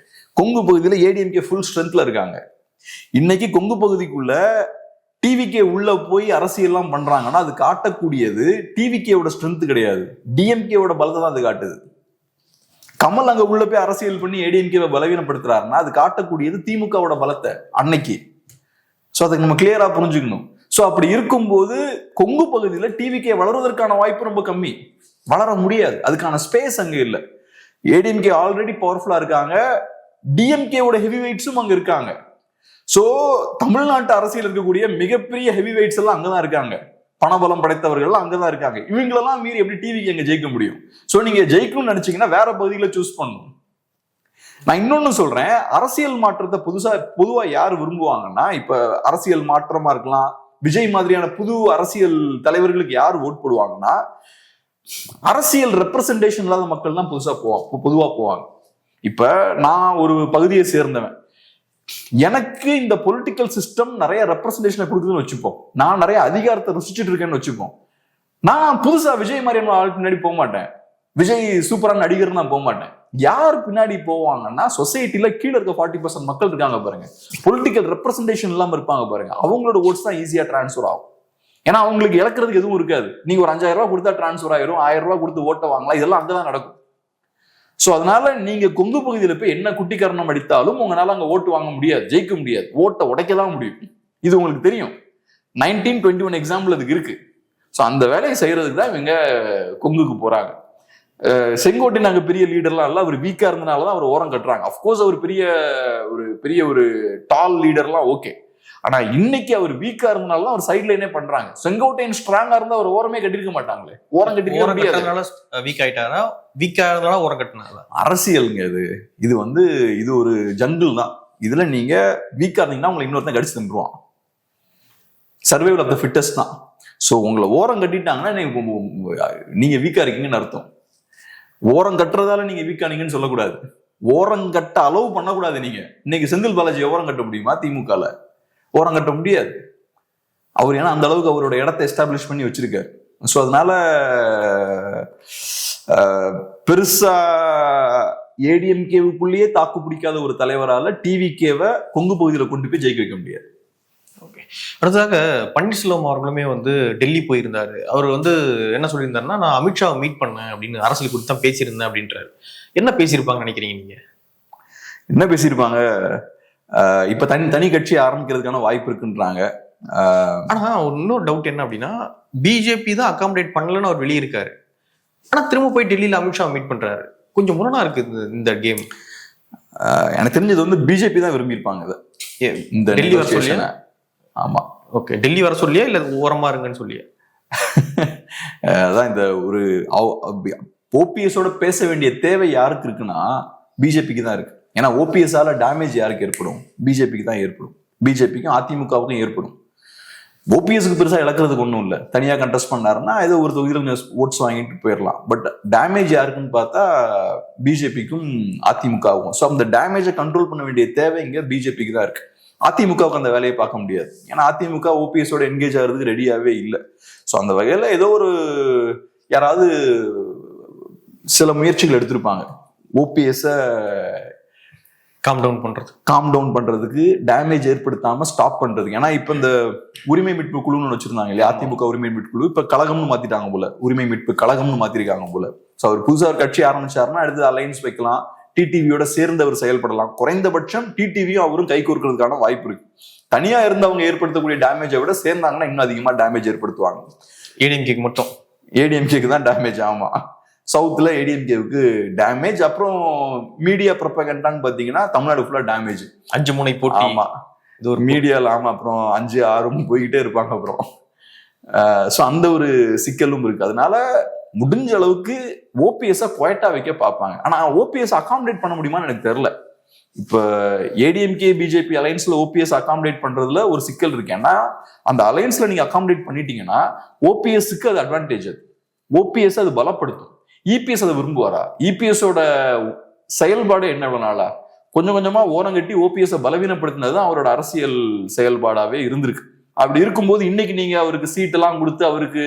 கொங்கு பகுதியில ஏடிஎம்கே ஃபுல் ஸ்ட்ரென்த்ல இருக்காங்க. இன்னைக்கு கொங்கு பகுதிக்குள்ள டிவிகே உள்ள போய் அரசியல்லாம் பண்றாங்கன்னா அது காட்டக்கூடியது டிவிகேவோட ஸ்ட்ரென்த் கிடையாது, டிஎம்கேவோட பலத்தை தான் அது காட்டுது. கமல் அங்க உள்ள போய் அரசியல் பண்ணி ஏடிஎம்கேவை பலவீனப்படுத்துறாருன்னா அது காட்டக்கூடியது திமுகவோட பலத்தை அன்னைக்கு. ஸோ அதை நம்ம கிளியரா புரிஞ்சுக்கணும். ஸோ அப்படி இருக்கும்போது கொங்கு பகுதியில டிவிகே வளர்வதற்கான வாய்ப்பு ரொம்ப கம்மி, வளர முடியாது, அதுக்கான ஸ்பேஸ் அங்க இல்லை. ஏடிஎம்கே ஆல்ரெடி பவர்ஃபுல்லா இருக்காங்க, டிஎம்கேவோட ஹெவி வெயிட்ஸும் அங்க இருக்காங்க. சோ தமிழ்நாட்டு அரசியல் இருக்கக்கூடிய மிகப்பெரிய ஹெவி வெயிட்ஸ் எல்லாம் அங்கதான் இருக்காங்க, பணபலம் படைத்தவர்கள் அங்கதான் இருக்காங்க. இவங்களெல்லாம் மீறி எப்படி டிவிக்கு எங்க ஜெயிக்க முடியும்? சோ நீங்க ஜெயிக்கணும்னு நினைச்சீங்கன்னா வேற பகுதிகளை சூஸ் பண்ணணும். நான் இன்னொன்னு சொல்றேன், அரசியல் மாற்றத்தை பொதுவா யார் விரும்புவாங்கன்னா, இப்ப அரசியல் மாற்றமா இருக்கலாம், விஜய் மாதிரியான புது அரசியல் தலைவர்களுக்கு யார் ஓட் போடுவாங்கன்னா, அரசியல் ரெப்ரசன்டேஷன் இல்லாத மக்கள் தான் பொதுவா போவாங்க. இப்ப நான் ஒரு பகுதியை சேர்ந்தவன், எனக்கு இந்த பொலிட்டிக்கல் சிஸ்டம் நிறைய ரெப்ரசன்டேஷனை கொடுக்குதுன்னு வச்சுப்போம், நான் நிறைய அதிகாரத்தை ருசிச்சுட்டு இருக்கேன்னு வச்சுப்போம். நான் புதுசா விஜய் மாதிரியான ஆள் பின்னாடி போக மாட்டேன், விஜய் சூப்பரான நடிகர் நான் போக மாட்டேன். யார் பின்னாடி போவாங்கன்னா, சொசைட்டில கீழே இருக்க 40% மக்கள் இருக்காங்க பாருங்க, பொலிட்டிக்கல் ரெப்ரசன்டேஷன் இல்லாம இருப்பாங்க பாருங்க, அவங்களோட ஓட்ஸ் தான் ஈஸியா டிரான்ஸ்ஃபர் ஆகும். ஏன்னா அவங்களுக்கு இழக்கிறதுக்கு எதுவும் இருக்காது. நீங்க ஒரு 5000 ரூபாய் கொடுத்தா டிரான்ஸ்ஃபர் ஆயிரும், 1000 ரூபாய் கொடுத்து ஓட்ட வாங்கலாம், இதெல்லாம் அங்கதான் நடக்கும். சோ அதனால நீங்க கொங்கு பகுதியில போய் என்ன குட்டிக்கரணம் அடித்தாலும் உங்களால அங்க ஓட்டு வாங்க முடியாது, ஜெயிக்க முடியாது, ஓட்டை உடைக்கதான் முடியும். இது உங்களுக்கு தெரியும், 1921 எக்ஸாம்பிள் அதுக்கு இருக்கு. சோ அந்த வேலையை செய்யறதுக்கு தான் இவங்க கொங்குக்கு போறாங்க. செங்கோட்டையன் அங்க பெரிய லீடர்லாம் இல்ல, அவர் வீக்கா இருந்தனாலதான் அவர் ஓரம் கட்டுறாங்க. அப்கோர்ஸ் அவர் பெரிய ஒரு டால் லீடர்லாம் ஓகே. ஆனா இன்னைக்கு அவர் வீக்கா இருந்தனாலதான் அவர் சைட் லைனே பண்றாங்க. செங்கோட்டையன் ஸ்ட்ராங்கா இருந்தா அவர் ஓரமே கட்டிருக்க மாட்டாங்களே. ஓரம் கட்டிருக்க முடியாது. வீக் ஆயிட்டாரா, வீக்கா இருந்தனால ஓரம் கட்டினாரா? அரசியலுங்க இது ஒரு ஜங்கிள் தான். இதுல நீங்க வீக்கா இருந்தீங்கன்னா உங்களை இன்னொருத்தன் கடிச்சு தந்துருவான். சர்வைவல் ஆஃப் த ஃபிட்டஸ்ட் தான். ஸோ உங்களை ஓரம் கட்டிட்டாங்கன்னா நீங்க வீக்கா இருக்கீங்கன்னு அர்த்தம். ஓரம் கட்டுறதால நீங்க வீக்கானீங்கன்னு சொல்லக்கூடாது. ஓரம் கட்ட அளவு பண்ணக்கூடாது. நீங்க இன்னைக்கு செந்தில் பாலாஜி ஓரம் கட்ட முடியுமா? திமுகல ஓரம் கட்ட முடியாது. அவர் ஏன்னா அந்த அளவுக்கு அவரோட இடத்தை எஸ்டாப்ளிஷ் பண்ணி வச்சிருக்காரு. ஸோ அதனால பெருசா ஏடிஎம்கேவுக்குள்ளேயே தாக்கு பிடிக்காத ஒரு தலைவரால டிவிகேவை கொங்கு பகுதியில கொண்டு போய் ஜெயிக்க வைக்க முடியாது. அடுத்ததாக பன்னீர்செல்வம் அவர்களுமே டெல்லி போயிருந்தாரு. அவர் என்ன சொல்லியிருந்தாருன்னா, நான் அமித்ஷாவை மீட் பண்ணேன் அப்படின்னு, அரசியல் குறித்து தான் பேசியிருந்தேன் அப்படின்றாரு. என்ன பேசியிருப்பாங்க நினைக்கிறீங்க நீங்க? என்ன பேசியிருப்பாங்க? இப்ப தனி கட்சி ஆரம்பிக்கிறதுக்கான வாய்ப்பு இருக்குன்றாங்க. ஆனா இன்னொரு டவுட் என்ன அப்படின்னா, பிஜேபி தான் அகாமடேட் பண்ணலன்னு அவர் வெளியே இருக்காரு. ஆனா திரும்ப போய் டெல்லியில அமித்ஷா மீட் பண்றாரு. கொஞ்சம் முரணா இருக்கு இந்த கேம். எனக்கு தெரிஞ்சது பிஜேபி தான் விரும்பியிருப்பாங்க இந்த டெல்லி வர சொல்லியா? ஆமா, ஓகே. டெல்லி வர சொல்லியா இல்ல ஓரமா இருங்கன்னு சொல்லியா? அதான் இந்த ஒரு ஓபிஎஸோட பேச வேண்டிய தேவை யாருக்கு இருக்குன்னா பிஜேபிக்கு தான் இருக்கு. ஏன்னா ஓபிஎஸ்ஆல டேமேஜ் யாருக்கு ஏற்படும்? பிஜேபிக்கு தான் ஏற்படும். பிஜேபிக்கும் அதிமுகவுக்கும் ஏற்படும். ஓபிஎஸ்க்கு பெருசா இழக்கிறதுக்கு ஒன்றும் இல்லை. தனியா கண்டெஸ்ட் பண்ணாருன்னா ஏதோ ஒரு தொகுதியில் ஓட்ஸ் வாங்கிட்டு போயிடலாம். பட் டேமேஜ் யாருக்குன்னு பார்த்தா பிஜேபிக்கும் அதிமுகவுக்கும். ஸோ அந்த டேமேஜை கண்ட்ரோல் பண்ண வேண்டிய தேவை இங்க பிஜேபிக்கு தான் இருக்கு. அதிமுகவுக்கு அந்த வேலையை பார்க்க முடியாது. ஏன்னா அதிமுக ஓபிஎஸோட என்கேஜ் ஆகிறதுக்கு ரெடியாகவே இல்லை. ஸோ அந்த வகையில ஏதோ ஒரு யாராவது சில முயற்சிகள் எடுத்திருப்பாங்க ஓபிஎஸ்ஸை காம் டவுன் பண்றதுக்கு, டேமேஜ் ஏற்படுத்தாம ஸ்டாப் பண்றதுக்கு. ஏன்னா இப்ப இந்த உரிமை மீட்பு குழுன்னு வச்சிருந்தாங்க இல்லையா, அதிமுக உரிமை மீட்பு குழு இப்ப கழகம்னு மாத்திட்டாங்க போல, உரிமை மீட்பு கழகம்னு மாத்திருக்காங்க போல. ஸோ அவர் புதுசா ஒரு கட்சி ஆரம்பிச்சாருன்னா அடுத்து அலைன்ஸ் வைக்கலாம், டிடிவியோட சேர்ந்து அவர் செயல்படலாம். குறைந்தபட்சம் டிடிவியும் அவரும் கை கோர்க்கிறதுக்கான வாய்ப்பு இருக்கு. தனியா இருந்தவங்க ஏற்படுத்தக்கூடிய டேமேஜை விட சேர்ந்தாங்கன்னா இன்னும் அதிகமா டேமேஜ் ஏற்படுத்துவாங்க. ஏடிஎம்கேக்கு தான் டேமேஜ். ஆமா, சவுத்ல ஏடிஎம்கேவுக்கு டேமேஜ். அப்புறம் மீடியா ப்ரொபகண்டான்னு பாத்தீங்கன்னா தமிழ்நாடு ஃபுல்லா டேமேஜ். 5 முனை போட்டி. ஆமா, இது ஒரு மீடியால. ஆமா, அப்புறம் 5-6 போய்கிட்டே இருப்பாங்க. அப்புறம் ஸோ அந்த ஒரு சிக்கலும் இருக்கு. அதனால முடிஞ்ச அளவுக்கு ஓபிஎஸ் குவைட்டா வைக்க பார்ப்பாங்க. ஆனா ஓபிஎஸ் அகாமடேட் பண்ண முடியுமான்னு எனக்கு தெரியல. இப்ப ஏடிஎம்கே பிஜேபி அலைன்ஸ்ல ஓபிஎஸ் அகாமடேட் பண்றதுல ஒரு சிக்கல் இருக்கு. ஏன்னா அந்த அலைன்ஸ்ல நீங்க அகாமடேட் பண்ணிட்டீங்கன்னா ஓபிஎஸ்க்கு அது அட்வான்டேஜ். அது ஓபிஎஸ் அது பலப்படுத்தும். இபிஎஸ் அதை விரும்புவாரா? இபிஎஸோட செயல்பாடு என்ன இவ்வளவு நாளா கொஞ்சம் கொஞ்சமா ஓரங்கட்டி ஓபிஎஸ் பலவீனப்படுத்தினதுதான் அவரோட அரசியல் செயல்பாடாவே இருந்திருக்கு. அப்படி இருக்கும்போது இன்னைக்கு நீங்க அவருக்கு சீட் எல்லாம் கொடுத்து அவருக்கு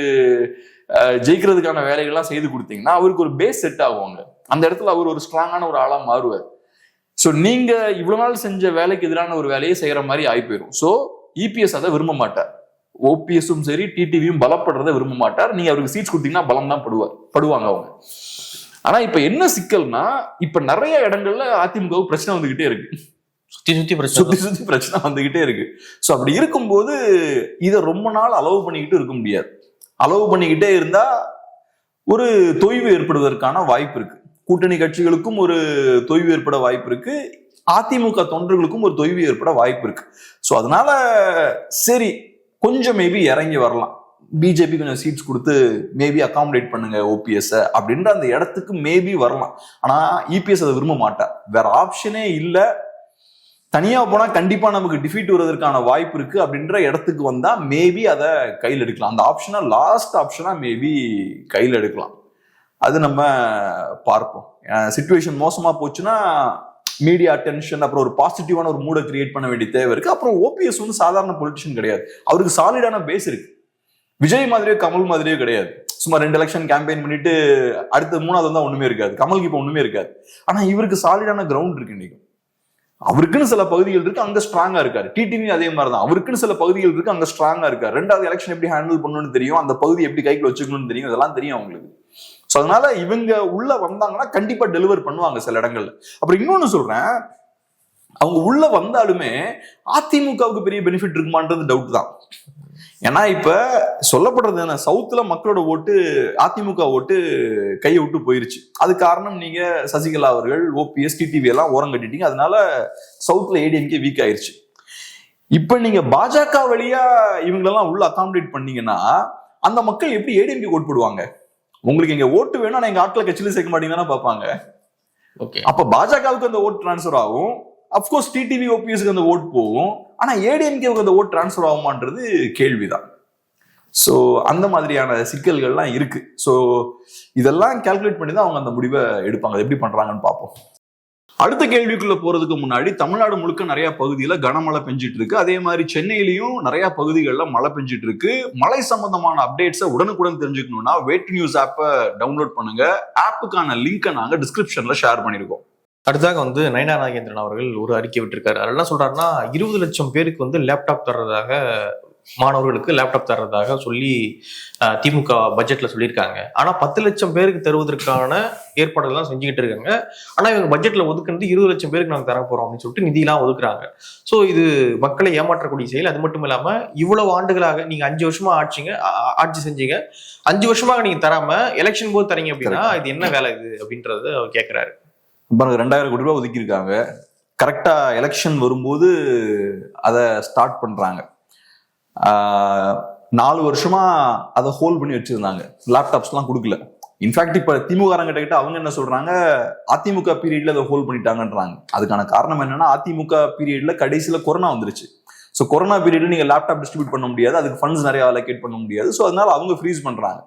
ஜெயிக்கிறதுக்கான வேலைகள்லாம் செய்து கொடுத்தீங்கன்னா அவருக்கு ஒரு பேஸ் செட் ஆகுவாங்க. அந்த இடத்துல அவர் ஒரு ஸ்ட்ராங்கான ஒரு ஆளா மாறுவார். ஸோ நீங்க இவ்வளவு நாள் செஞ்ச வேலைக்கு எதிரான ஒரு வேலையை செய்யற மாதிரி ஆகி போயிடும். ஸோ இபிஎஸ் அதை விரும்ப மாட்டார். ஓபிஎஸும் சரி டிடிவியும் பலப்படுறத விரும்ப மாட்டார். நீங்க அவருக்கு சீட்ஸ் கொடுத்தீங்கன்னா பலம் தான் படுவாங்க அவங்க. ஆனா இப்ப என்ன சிக்கல்னா, இப்ப நிறைய இடங்கள்ல அதிமுகவுக்கு பிரச்சனை வந்துகிட்டே இருக்கு. சுத்தி பிரச்சனை வந்துகிட்டே இருக்கு. ஸோ அப்படி இருக்கும்போது இதை ரொம்ப நாள் அலோவ் பண்ணிக்கிட்டு இருக்க முடியாது. அலோவ் பண்ணிக்கிட்டே இருந்தா ஒரு தொய்வு ஏற்படுவதற்கான வாய்ப்பு இருக்கு. கூட்டணி கட்சிகளுக்கும் ஒரு தொய்வு ஏற்பட வாய்ப்பு இருக்கு, அதிமுக தொண்டர்களுக்கும் ஒரு தொய்வு ஏற்பட வாய்ப்பு இருக்கு. ஸோ அதனால சரி கொஞ்சம் மேபி இறங்கி வரலாம், பிஜேபி கொஞ்சம் சீட்ஸ் கொடுத்து மேபி அகாமடேட் பண்ணுங்க ஓபிஎஸ் அப்படின்ற அந்த இடத்துக்கு மேபி வரலாம். ஆனா இபிஎஸ் அதை விரும்ப மாட்டார். வேற ஆப்ஷனே இல்லை. தனியா போனா கண்டிப்பா நமக்கு டிஃபீட் வருவதற்கான வாய்ப்பு இருக்கு அப்படின்ற இடத்துக்கு வந்தா மேபி அதை கையில் எடுக்கலாம். அந்த ஆப்ஷனா லாஸ்ட் ஆப்ஷனா மேபி கையில் எடுக்கலாம். அது நம்ம பார்ப்போம். சிச்சுவேஷன் மோசமா போச்சுன்னா மீடியா அட்டென்ஷன், அப்புறம் ஒரு பாசிட்டிவான ஒரு மூடை கிரியேட் பண்ண வேண்டிய தேவை இருக்கு. அப்புறம் ஓபிஎஸ் சாதாரண பொலிட்டிஷியன் கிடையாது. அவருக்கு சாலிடான பேஸ் இருக்கு. விஜய் மாதிரியோ கமல் மாதிரியோ கிடையாது. சும்மா 2 எலெக்ஷன் கேம்பெயின் பண்ணிட்டு அடுத்த 3வது வந்தா ஒண்ணுமே இருக்காது. கமலுக்கு இப்ப ஒண்ணுமே இருக்காது. ஆனா இவருக்கு சாலிடான கிரவுண்ட் இருக்கு. இன்னைக்கு அவருக்குன்னு சில பகுதிகள் இருக்கு, அங்க ஸ்ட்ராங்கா இருக்காரு. டிடிவி அதே மாதிரிதான், அவருக்குன்னு சில பகுதிகள் இருக்கு, அங்க ஸ்ட்ராங்கா இருக்காரு. 2வது எலெக்ஷன் எப்படி ஹேண்டில் பண்ணணும்னு தெரியும், அந்த பகுதி எப்படி கைக்குள்ள வச்சுக்கணும்னு தெரியும், இதெல்லாம் தெரியும் அவங்களுக்கு. சோ அதனால இவங்க உள்ள வந்தாங்கன்னா கண்டிப்பா டெலிவர் பண்ணுவாங்க சில இடங்கள்ல. அப்புறம் இன்னொன்னு சொல்றேன், அவங்க உள்ள வந்தாலுமே அதிமுகவுக்கு பெரிய பெனிஃபிட் இருக்குமான்றது டவுட் தான். ஏன்னா இப்ப சொல்லப்படுறது என்ன, சவுத்துல மக்களோட ஓட்டு அதிமுக ஓட்டு கையை விட்டு போயிருச்சு. அது காரணம் நீங்க சசிகலா அவர்கள், ஓபிஎஸ், டிடிவி எல்லாம் ஓரம் கட்டிட்டீங்க. அதனால சவுத்ல ஏடிஎம்கே வீக் ஆயிருச்சு. இப்ப நீங்க பாஜக வழியா இவங்களெல்லாம் உள்ள அகாமடேட் பண்ணீங்கன்னா அந்த மக்கள் எப்படி ஏடிஎம்கே ஓட்டு போடுவாங்க? உங்களுக்கு எங்க ஓட்டு வேணும், ஆனா எங்க ஆட்களை கட்சியில சேர்க்க மாட்டீங்கன்னா பாப்பாங்க. அப்ப பாஜகவுக்கு அந்த ஓட்டு டிரான்ஸ்பர் ஆகும், அப்கோர்ஸ் டிடிவி ஓபிஎஸ்க்கு அந்த ஓட்டு போகும், ஆனா ஏடிஎம்கேவுக்கு அந்த ஓட்டு டிரான்ஸ்பர் ஆகுமான்றது கேள்விதான். ஸோ அந்த மாதிரியான சிக்கல்கள்லாம் இருக்கு. ஸோ இதெல்லாம் கால்குலேட் பண்ணி தான் அவங்க அந்த முடிவை எடுப்பாங்க. எப்படி பண்றாங்கன்னு பார்ப்போம். அடுத்த கேள்விக்குள்ள போறதுக்கு முன்னாடி, தமிழ்நாடு முழுக்க நிறைய பகுதியில கனமழை பெஞ்சிட்டு இருக்கு. அதே மாதிரி சென்னையிலையும் நிறைய பகுதிகளில் மழை பெஞ்சிட்டு இருக்கு. மழை சம்பந்தமான அப்டேட்ஸை உடனுக்குடன் தெரிஞ்சுக்கணும்னா வேட் நியூஸ் ஆப்பை டவுன்லோட் பண்ணுங்க. ஆப்புக்கான லிங்கை நாங்க டிஸ்கிரிப்ஷன்ல ஷேர் பண்ணிருக்கோம். அடுத்ததாக வந்து நயனா நாகேந்திரன் அவர்கள் ஒரு அறிக்கை விட்டிருக்காரு. அதில் என்ன சொல்றாருன்னா, 20 லட்சம் பேருக்கு வந்து லேப்டாப் தர்றதாக, மாணவர்களுக்கு லேப்டாப் தர்றதாக சொல்லி திமுக பட்ஜெட்ல சொல்லியிருக்காங்க. ஆனா 10 லட்சம் பேருக்கு தருவதற்கான ஏற்பாடுகள்லாம் செஞ்சுக்கிட்டு இருக்காங்க. ஆனா இவங்க பட்ஜெட்ல ஒதுக்குறது 20 லட்சம் பேருக்கு நாங்க தர போறோம் அப்படின்னு சொல்லிட்டு நிதியெல்லாம் ஒதுக்குறாங்க. ஸோ இது மக்களை ஏமாற்றக்கூடிய செயல். அது மட்டும் இல்லாம இவ்வளவு ஆண்டுகளாக நீங்க 5 வருஷமா ஆட்சி செஞ்சீங்க, 5 வருஷமாக நீங்க தராம எலெக்ஷன் போது தரீங்க அப்படின்னா இது என்ன வேலை இது அப்படின்றத அவர் கேட்கிறாரு. 2000 கோடி ரூபாய் ஒதுக்கி இருக்காங்க. கரெக்டா எலெக்ஷன் வரும்போது அதை ஸ்டார்ட் பண்றாங்க. 4 வருஷமா அதை ஹோல்ட் பண்ணி வச்சிருந்தாங்க. லேப்டாப்ஸ் எல்லாம் கொடுக்கல. இன்ஃபேக்ட் இப்ப திமுக கிட்ட அவங்க என்ன சொல்றாங்க, அதிமுக பீரியட்ல அதை ஹோல்ட் பண்ணிட்டாங்கன்றாங்க. அதுக்கான காரணம் என்னன்னா, அதிமுக பீரியட்ல கடைசியில கொரோனா வந்துருச்சு. ஸோ கொரோனா பீரியட்ல நீங்க லேப்டாப் டிஸ்ட்ரிபியூட் பண்ண முடியாது, அதுக்கு ஃபண்ட்ஸ் நிறைய அலோகேட் பண்ண முடியாது. ஸோ அதனால அவங்க ஃப்ரீஸ் பண்றாங்க.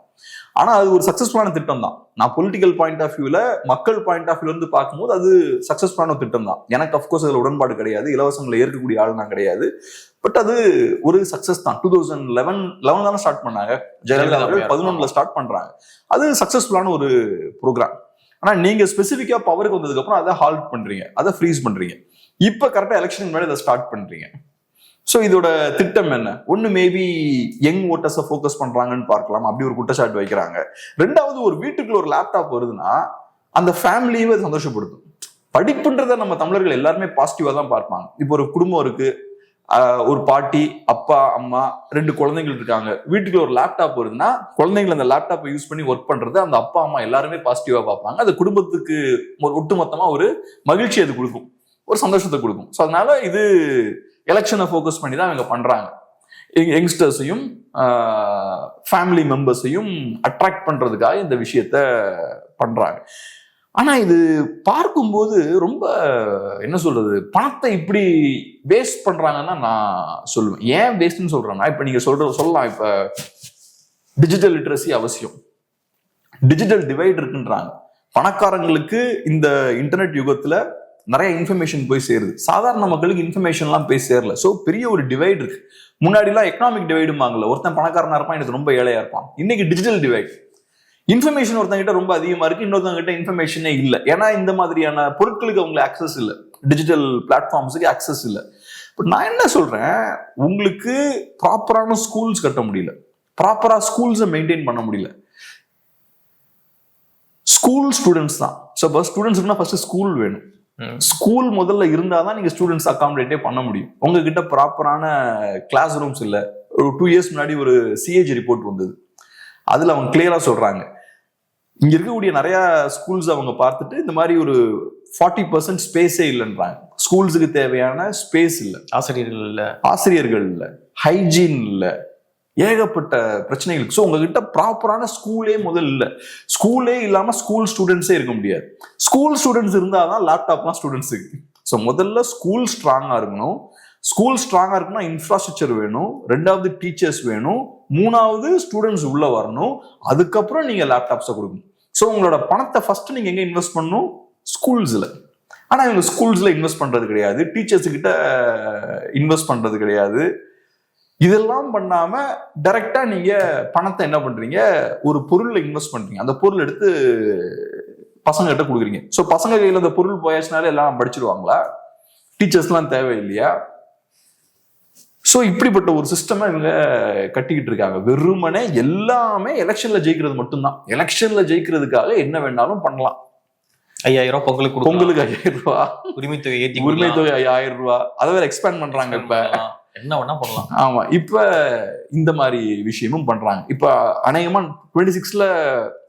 ஆனா அது ஒரு சக்சஸ்ஃபுல்லான திட்டம் தான். நான் பொலிட்டிக்கல் பாயிண்ட் ஆஃப் வியூல, மக்கள் பாயிண்ட் ஆஃப் வியூல இருந்து பார்க்கும்போது அது சக்சஸ்ஃபுல்லான திட்டம் தான். எனக்கு அப்கோர்ஸ் அதுல உடன்பாடு கிடையாது, இலவசங்களை ஏற்கக்கூடிய ஆள் நான் கிடையாது. பட் அது ஒரு சக்சஸ் தான். 2011 தானே ஸ்டார்ட் பண்ணாங்க, ஜெயலலிதா அவர்கள் 11ல ஸ்டார்ட் பண்றாங்க. அது சக்சஸ்ஃபுல்லான ஒரு ப்ரோக்ராம். ஆனா நீங்க ஸ்பெசிஃபிக்கா பவருக்கு வந்ததுக்கு அப்புறம் அதை ஹால்ட் பண்றீங்க, அதை ஃப்ரீஸ் பண்றீங்க. இப்ப கரெக்டா எலெக்ஷன் முன்னாடி அதை ஸ்டார்ட் பண்றீங்க. ஸோ இதோட திட்டம் என்ன? ஒன்னு, மேபி யங் ஓட்டர்ஸை ஃபோக்கஸ் பண்றாங்கன்னு பார்க்கலாம், அப்படி ஒரு குற்றச்சாட்டு வைக்கிறாங்க. ரெண்டாவது, ஒரு வீட்டுக்குள்ள ஒரு லேப்டாப் வருதுன்னா அந்த ஃபேமிலியவே சந்தோஷப்படுத்தும். படிப்புன்றத நம்ம தமிழர்கள் எல்லாருமே பாசிட்டிவா தான் பார்ப்பாங்க. இப்போ ஒரு குடும்பம் இருக்கு, ஒரு பாட்டி, அப்பா, அம்மா, 2 குழந்தைகள் இருக்காங்க, வீட்டுக்குள்ள ஒரு லேப்டாப் வருதுன்னா குழந்தைகள் அந்த லேப்டாப்பை யூஸ் பண்ணி ஒர்க் பண்றது அந்த அப்பா அம்மா எல்லாருமே பாசிட்டிவா பார்ப்பாங்க. அது குடும்பத்துக்கு ஒட்டுமொத்தமா ஒரு மகிழ்ச்சி அது கொடுக்கும், ஒரு சந்தோஷத்தை கொடுக்கும். ஸோ அதனால இது எலெக்ஷனை ஃபோக்கஸ் பண்ணி தான் இவங்க பண்றாங்க. யங்ஸ்டர்ஸையும் ஃபேமிலி மெம்பர்ஸையும் அட்ராக்ட் பண்றதுக்காக இந்த விஷயத்த பண்றாங்க. ஆனா இது பார்க்கும்போது ரொம்ப என்ன சொல்றது, பணத்தை இப்படி வேஸ்ட் பண்றாங்கன்னா நான் சொல்லுவேன். ஏன் வேஸ்ட்னு சொல்றேன்னா, இப்ப நீங்க சொல்லலாம், இப்ப டிஜிட்டல் லிட்ரஸி அவசியம், டிஜிட்டல் டிவைட் இருக்குன்றாங்க. பணக்காரங்களுக்கு இந்த இன்டர்நெட் யுகத்துல நிறைய இன்ஃபர்மேஷன் போய் சேருது, சாதாரண மக்களுக்கு இன்ஃபர்மேஷன்லாம் போய் சேரல. ஸோ பெரிய ஒரு டிவைட் இருக்கு. முன்னாடிலாம் எக்கனாமிக் டிவைடுமாங்கல, ஒருத்தன் பணக்காரனா இருப்பான், எனக்கு ரொம்ப ஏழையா இருப்பான். இன்னைக்கு டிஜிட்டல் டிவைட், இன்ஃபர்மேஷன் ஒருத்தங்கிட்ட ரொம்ப அதிகமா இருக்கு, இன்னொருத்தங்கிட்ட இன்ஃபர்மேஷனே இல்லை. ஏன்னா இந்த மாதிரியான பொருட்களுக்கு அவங்களுக்கு ஆக்சஸ் இல்லை, டிஜிட்டல் பிளாட்ஃபார்ம்ஸுக்கு ஆக்சஸ் இல்லை. பட் நான் என்ன சொல்றேன், உங்களுக்கு ப்ராப்பரான ஸ்கூல்ஸ் கட்ட முடியல, ப்ராப்பரா ஸ்கூல்ஸை மெயின்டைன் பண்ண முடியல. ஸ்கூல் ஸ்டூடெண்ட்ஸ் தான். ஸோ இப்போ ஸ்டூடெண்ட்ஸ்க்குனா ஃபர்ஸ்ட் ஸ்கூல் வேணும். ஸ்கூல் முதல்ல இருந்தாதான் நீங்க ஸ்டூடெண்ட்ஸ் அகாமடேட்டே பண்ண முடியும். உங்ககிட்ட ப்ராப்பரான கிளாஸ் ரூம்ஸ் இல்லை. ஒரு 2 இயர்ஸ் முன்னாடி ஒரு சிஏஜி ரிப்போர்ட் வந்தது, அதுல அவங்க கிளியரா சொல்றாங்க, இங்க இருக்கக்கூடிய நிறைய ஸ்கூல்ஸ் அவங்க பார்த்துட்டு இந்த மாதிரி ஒரு 40% ஸ்பேஸே இல்லைன்றாங்க. ஸ்கூல்ஸுக்கு தேவையான ஸ்பேஸ் இல்லை, ஆசிரியர்கள் இல்லை, ஹைஜீன் இல்லை, ஏகப்பட்ட பிரச்சனைகள். ஸோ உங்ககிட்ட ப்ராப்பரான ஸ்கூலே முதல் இல்லை. ஸ்கூலே இல்லாம ஸ்கூல் ஸ்டூடெண்ட்ஸே இருக்க முடியாது. ஸ்கூல் ஸ்டூடெண்ட்ஸ் இருந்தாதான் லேப்டாப்லாம் ஸ்டூடெண்ட்ஸுக்கு. ஸோ முதல்ல ஸ்கூல் ஸ்ட்ராங்கா இருக்கணும். ஸ்கூல் ஸ்ட்ராங்கா இருக்குன்னா இன்ஃப்ராஸ்ட்ரக்சர் வேணும், 2வது டீச்சர்ஸ் வேணும், 3வது ஸ்டூடெண்ட்ஸ் உள்ள வரணும், அதுக்கப்புறம் நீங்க லேப்டாப்ஸை கொடுக்கணும். ஸோ உங்களோட பணத்தை ஃபர்ஸ்ட் நீங்க எங்க இன்வெஸ்ட் பண்ணணும்? ஸ்கூல்ஸ்ல. ஆனா இவங்க ஸ்கூல்ஸ்ல இன்வெஸ்ட் பண்றது கிடையாது, டீச்சர்ஸ் கிட்ட இன்வெஸ்ட் பண்றது கிடையாது. இதெல்லாம் பண்ணாம டைரக்டா நீங்க பணத்தை என்ன பண்றீங்க, ஒரு பொருள்ல இன்வெஸ்ட் பண்றீங்க, அந்த பொருள் எடுத்து பசங்க கிட்ட கொடுக்குறீங்க. ஸோ பசங்க கையில அந்த பொருள் போயாச்சுனாலே எல்லாம் படிச்சிருவாங்களா? டீச்சர்ஸ் எல்லாம் தேவை இல்லையா? ஸோ இப்படிப்பட்ட ஒரு சிஸ்டம் இவங்க கட்டிக்கிட்டு இருக்காங்க. வெறுமனே எல்லாமே எலெக்ஷன்ல ஜெயிக்கிறது மட்டும்தான். எலெக்ஷன்ல ஜெயிக்கிறதுக்காக என்ன வேணாலும் பண்ணலாம். 5000 பொங்கலுக்கு 5000 ரூபாய், உரிமை தொகை 5000 ரூபாய், அதை வேற எக்ஸ்பேண்ட் பண்றாங்க. இப்ப என்ன வேணா பண்ணலாம். ஆமா, இப்ப இந்த மாதிரி விஷயமும் பண்றாங்க. இப்ப அநேகமா 26ல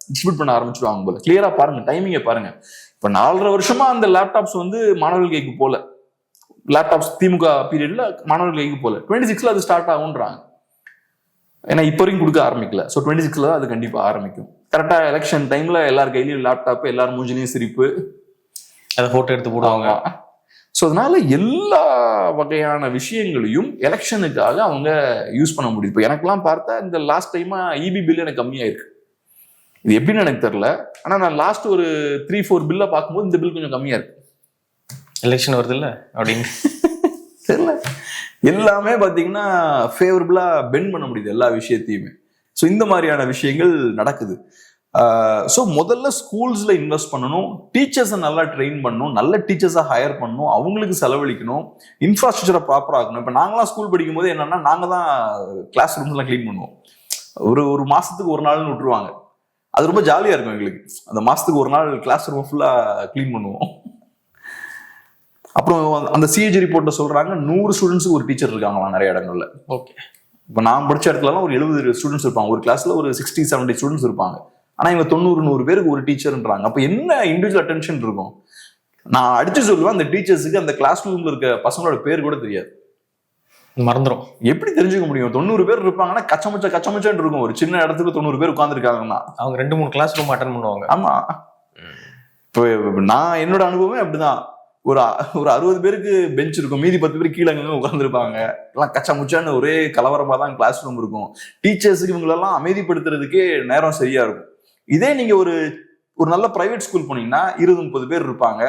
டிஸ்ட்ரிபியூட் பண்ண ஆரம்பிச்சிருவாங்க போல. கிளியரா பாருங்க, டைமிங்கை பாருங்க. இப்ப 4.5 வருஷமா அந்த லேப்டாப்ஸ் வந்து மாணவர்கள் கைக்கு போல. லேப்டாப்ஸ் திமுக பீரியட்ல மாணவர்கள் கைக்கு போல. 26ல அது ஸ்டார்ட் ஆகும்ன்றாங்க. ஏன்னா இப்ப வரைக்கும் கொடுக்க ஆரம்பிக்கல. ஸோ 26ல தான் அது கண்டிப்பா ஆரம்பிக்கும். கரெக்டா எலெக்ஷன் டைம்ல எல்லார் கையிலயும் லேப்டாப், எல்லாரும் மூஞ்சிலையும் சிரிப்பு, அதை போட்டோ எடுத்து போடுவாங்க. ஸோ அதனால எல்லா வகையான விஷயங்களையும் எலெக்ஷனுக்காக அவங்க யூஸ் பண்ண முடியும். இப்போ எனக்கெல்லாம் பார்த்தா இந்த லாஸ்ட் டைமா இபி பில் எனக்கு கம்மியாயிருக்கு. இது எப்படின்னு எனக்கு தெரியல. ஆனா நான் லாஸ்ட் ஒரு 3-4 பில்ல பார்க்கும்போது இந்த பில் கொஞ்சம் கம்மியா இருக்கு. எலெக்ஷன் வருது இல்ல அப்படின்னு தெரியல. எல்லாமே பாத்தீங்கன்னா ஃபேவரபிளா பெண்ட் பண்ண முடியுது எல்லா விஷயத்தையுமே. ஸோ இந்த மாதிரியான விஷயங்கள் நடக்குது. ஸோ முதல்ல ஸ்கூல்ஸ்ல இன்வெஸ்ட் பண்ணணும், டீச்சர்ஸை நல்லா ட்ரெயின் பண்ணணும், நல்ல டீச்சர்ஸை ஹையர் பண்ணணும், அவங்களுக்கு செலவழிக்கணும், இன்ஃப்ராஸ்ட்ரக்சரை ப்ராப்பராக இருக்கணும். இப்போ நாங்களாம் ஸ்கூல் படிக்கும் போது என்னன்னா, நாங்கள் தான் கிளாஸ் ரூம்ஸ்லாம் க்ளீன் பண்ணுவோம். ஒரு மாசத்துக்கு ஒரு நாள்னு விட்டுருவாங்க. அது ரொம்ப ஜாலியா இருக்கும் எங்களுக்கு. அந்த மாசத்துக்கு ஒரு நாள் கிளாஸ் ரூம் ஃபுல்லா க்ளீன் பண்ணுவோம். அப்புறம் அந்த சிஏஜி ரிப்போர்ட்ல சொல்றாங்க 100 ஸ்டூடெண்ட்ஸுக்கு ஒரு டீச்சர் இருக்காங்களாம் நிறைய இடங்கள்ல. ஓகே. இப்போ நான் படிச்ச இடத்துலலாம் ஒரு 70 ஸ்டூடெண்ட்ஸ் இருப்பாங்க. ஒரு கிளாஸ்ல ஒரு 60-70 ஸ்டூடெண்ட்ஸ் இருப்பாங்க. ஆனா இவங்க 90-100 பேருக்கு ஒரு டீச்சர்ன்றாங்க. அப்ப என்ன இண்டிவிஜுவல் அட்டென்ஷன் இருக்கும்? நான் அடிச்சு சொல்லுவேன், அந்த டீச்சர்ஸுக்கு அந்த கிளாஸ் ரூம்ல இருக்க பசங்களோட பேர் கூட தெரியாது, மறந்துடும். எப்படி தெரிஞ்சுக்க முடியும்? 90 பேர் இருப்பாங்கன்னா கச்சமச்சன்னு இருக்கும். ஒரு சின்ன இடத்துக்கு 90 பேர் உட்கார்ந்துருக்காங்கன்னா அவங்க 2-3 கிளாஸ் ரூம் அட்டென்ட் பண்ணுவாங்க. ஆமா. இப்போ நான் என்னோட அனுபவமே அப்படிதான். ஒரு 60 பேருக்கு பெஞ்ச் இருக்கும், மீதி 10 பேர் கீழே உட்கார்ந்துருப்பாங்க. எல்லாம் கச்சமுச்சான்னு ஒரே கலவரமா தான் கிளாஸ் ரூம் இருக்கும். டீச்சர்ஸுக்கு இவங்களெல்லாம் அமைதிப்படுத்துறதுக்கே நேரம் சரியா இருக்கும். இதே நீங்க ஒரு நல்ல பிரைவேட் ஸ்கூல் போனீங்கன்னா 20-30 பேர் இருப்பாங்க.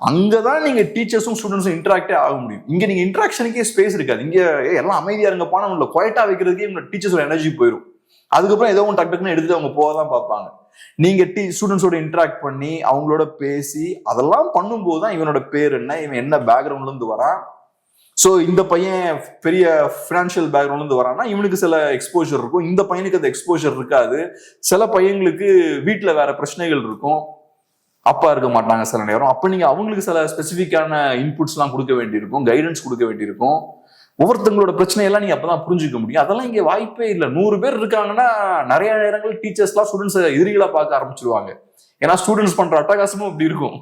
அங்கதான் நீங்க டீச்சர்ஸும் ஸ்டூடெண்ட்ஸும் இன்டராக்டே ஆக முடியும். இங்க நீங்க இன்டராக்ஷனுக்கே ஸ்பேஸ் இருக்காது. இங்க எல்லாம் அமைதியா இருங்க போனா உங்களை குவைட்டா வைக்கிறதுக்கே உங்க டீச்சர்ஸோட எனர்ஜி போயிடும். அதுக்கப்புறம் ஏதோ ஒன்று டக்குன்னு எடுத்துட்டு அவங்க போகதான் பார்ப்பாங்க. நீங்க ஸ்டூடெண்ட்ஸோட இன்டராக்ட் பண்ணி அவங்களோட பேசி அதெல்லாம் பண்ணும்போது தான் இவனோட பேர் என்ன, இவன் என்ன பேக்ரவுண்ட்ல இருந்து வரான். ஸோ இந்த பையன் பெரிய ஃபினான்ஷியல் பேக்ரவுண்ட்ல இருந்து வரான்னா இவனுக்கு சில எக்ஸ்போஜர் இருக்கும், இந்த பையனுக்கு அந்த எக்ஸ்போஜர் இருக்காது. சில பையங்களுக்கு வீட்டில் வேற பிரச்சனைகள் இருக்கும், அப்பா இருக்க மாட்டாங்க சில நேரம். அப்போ நீங்க அவங்களுக்கு சில ஸ்பெசிஃபிக்கான இன்புட்ஸ்லாம் கொடுக்க வேண்டியிருக்கும், கைடன்ஸ் கொடுக்க வேண்டியிருக்கும். ஒவ்வொருத்தங்களோட பிரச்சனையெல்லாம் நீங்க அப்பதான் புரிஞ்சுக்க முடியும். அதெல்லாம் இங்க வாய்ப்பே இல்லை. 100 பேர் இருக்காங்கன்னா நிறைய நேரங்கள் டீச்சர்ஸ்லாம் ஸ்டூடெண்ட்ஸை எதிரிகளா பார்க்க ஆரம்பிச்சிருவாங்க. ஏன்னா ஸ்டூடெண்ட்ஸ் பண்ற அட்டகாசமும் அப்படி இருக்கும்.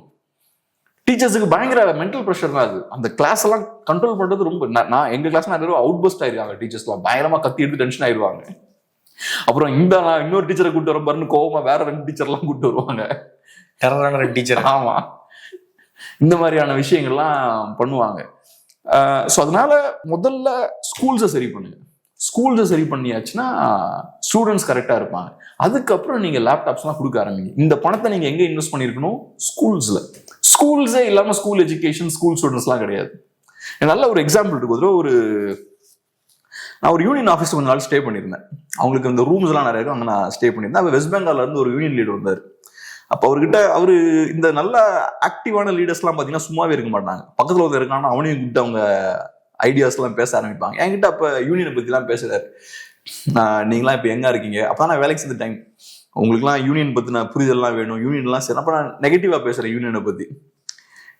டீச்சர்ஸுக்கு பயங்கர மென்டல் ப்ரெஷர் தான் அது. அந்த கிளாஸ் எல்லாம் கண்ட்ரோல் பண்றது ரொம்ப. நான் எங்க கிளாஸ் நிறைய அவுட் பஸ்ட் ஆயிருக்காங்க. டீச்சர்ஸ்லாம் பயங்கரமா கத்தி எடுத்து டென்ஷன் ஆயிடுவாங்க. அப்புறம் இன்னொரு டீச்சரை கூப்பிட்டு வர பாருன்னு கோவமா வேற 2 டீச்சர்லாம் கூப்பிட்டு வருவாங்க. டெரரான 2 டீச்சர். ஆமா, இந்த மாதிரியான விஷயங்கள்லாம் பண்ணுவாங்க. ஸோ அதனால முதல்ல ஸ்கூல்ஸை சரி பண்ணுங்க. ஸ்கூல்ஸை சரி பண்ணியாச்சுன்னா ஸ்டூடெண்ட்ஸ் கரெக்டாக இருப்பாங்க. அதுக்கப்புறம் நீங்கள் லேப்டாப்ஸ்லாம் கொடுக்க ஆரம்பிங்க. இந்த பணத்தை நீங்கள் எங்கே இன்வெஸ்ட் பண்ணியிருக்கணும்? ஸ்கூல்ஸில். ஸ்கூல்ஸே இல்லாமல் ஸ்கூல் எஜுகேஷன், ஸ்கூல் ஸ்டூடெண்ட்ஸ்லாம் கிடையாது. நல்ல ஒரு எக்ஸாம்பிள் இருக்கு. நான் ஒரு யூனியன் ஆஃபீஸ் கொஞ்ச நாள் ஸ்டே பண்ணியிருந்தேன். அவங்களுக்கு இந்த ரூம்ஸ் எல்லாம் நிறைய இருக்கும், அங்கே நான் ஸ்டே பண்ணியிருந்தேன். அப்போ வெஸ்ட் பெங்கால்ல இருந்து ஒரு யூனியன் லீடர் வந்தார். அப்போ அவரு இந்த நல்ல ஆக்டிவான லீடர்ஸ்லாம் பார்த்தீங்கன்னா சும்மாவே இருக்க மாட்டாங்க. பக்கத்தில் ஒருத்தர் இருக்காங்கன்னா அவனையும் கூப்பிட்டு அவங்க ஐடியாஸ்லாம் பேச ஆரம்பிப்பாங்க. என்கிட்ட அப்போ யூனியனை பற்றிலாம் பேசுறாரு. நீங்களாம் இப்போ எங்கே இருக்கீங்க? அப்போ நான் வேலைக்கு சேர்ந்த டைம். உங்களுக்குலாம் யூனியன் பற்றின புரிதல்லாம் வேணும், யூனியன்லாம் சரி. அப்போ நான் நெகட்டிவாக பேசுகிறேன் யூனியனை பற்றி.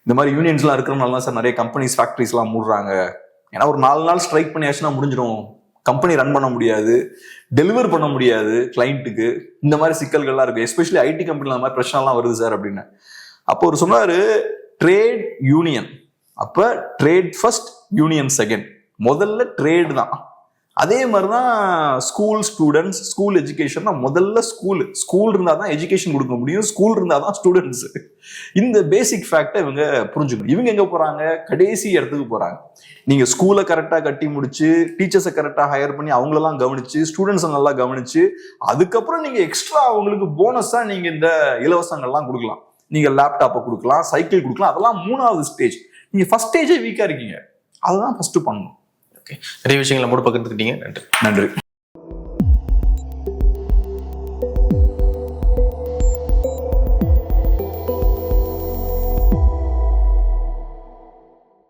இந்த மாதிரி யூனியன்ஸ்லாம் இருக்கிறனால தான் சார் நிறைய கம்பெனிஸ் ஃபேக்ட்ரிஸ்லாம் மூடுறாங்க. ஏன்னா ஒரு 4 நாள் ஸ்ட்ரைக் பண்ணியாச்சுன்னா முடிஞ்சிடும், கம்பெனி ரன் பண்ண முடியாது, டெலிவர் பண்ண முடியாது கிளைண்ட்டுக்கு. இந்த மாதிரி சிக்கல்கள்லாம் இருக்கு. எஸ்பெஷலி ஐடி கம்பெனில அந்த மாதிரி பிரச்சனைலாம் வருது சார் அப்படின்னு. அப்போ ஒரு சொன்னாரு, ட்ரேட் யூனியன். அப்ப ட்ரேட் ஃபர்ஸ்ட், யூனியன் செகண்ட். முதல்ல ட்ரேட் தான். அதே மாதிரிதான் ஸ்கூல் ஸ்டூடெண்ட்ஸ், ஸ்கூல் எஜுகேஷன். முதல்ல ஸ்கூல் இருந்தா தான் எஜுகேஷன் கொடுக்க முடியும், ஸ்கூல் இருந்தா தான் ஸ்டூடெண்ட்ஸ். இந்த பேசிக் ஃபேக்டை இவங்க புரிஞ்சுக்கணும். இவங்க எங்க போறாங்க? கடைசி இடத்துக்கு போறாங்க. நீங்க ஸ்கூலை கரெக்டா கட்டி முடிச்சு, டீச்சர்ஸை கரெக்டா ஹையர் பண்ணி அவங்களெல்லாம் கவனிச்சு, ஸ்டூடெண்ட்ஸை நல்லா கவனிச்சு, அதுக்கப்புறம் நீங்க எக்ஸ்ட்ரா அவங்களுக்கு போனஸா நீங்க இந்த இலவசங்கள்லாம் கொடுக்கலாம். நீங்க லேப்டாப்பை கொடுக்கலாம், சைக்கிள் கொடுக்கலாம். அதெல்லாம் 3வது ஸ்டேஜ். நீங்க ஃபர்ஸ்ட் ஸ்டேஜே வீக்கா இருக்கீங்க, அதுதான் ஃபர்ஸ்ட் பண்ணணும். ஓகே, நிறைய விஷயங்களை மூட பகிர்ந்துக்கிட்டீங்க. நன்றி.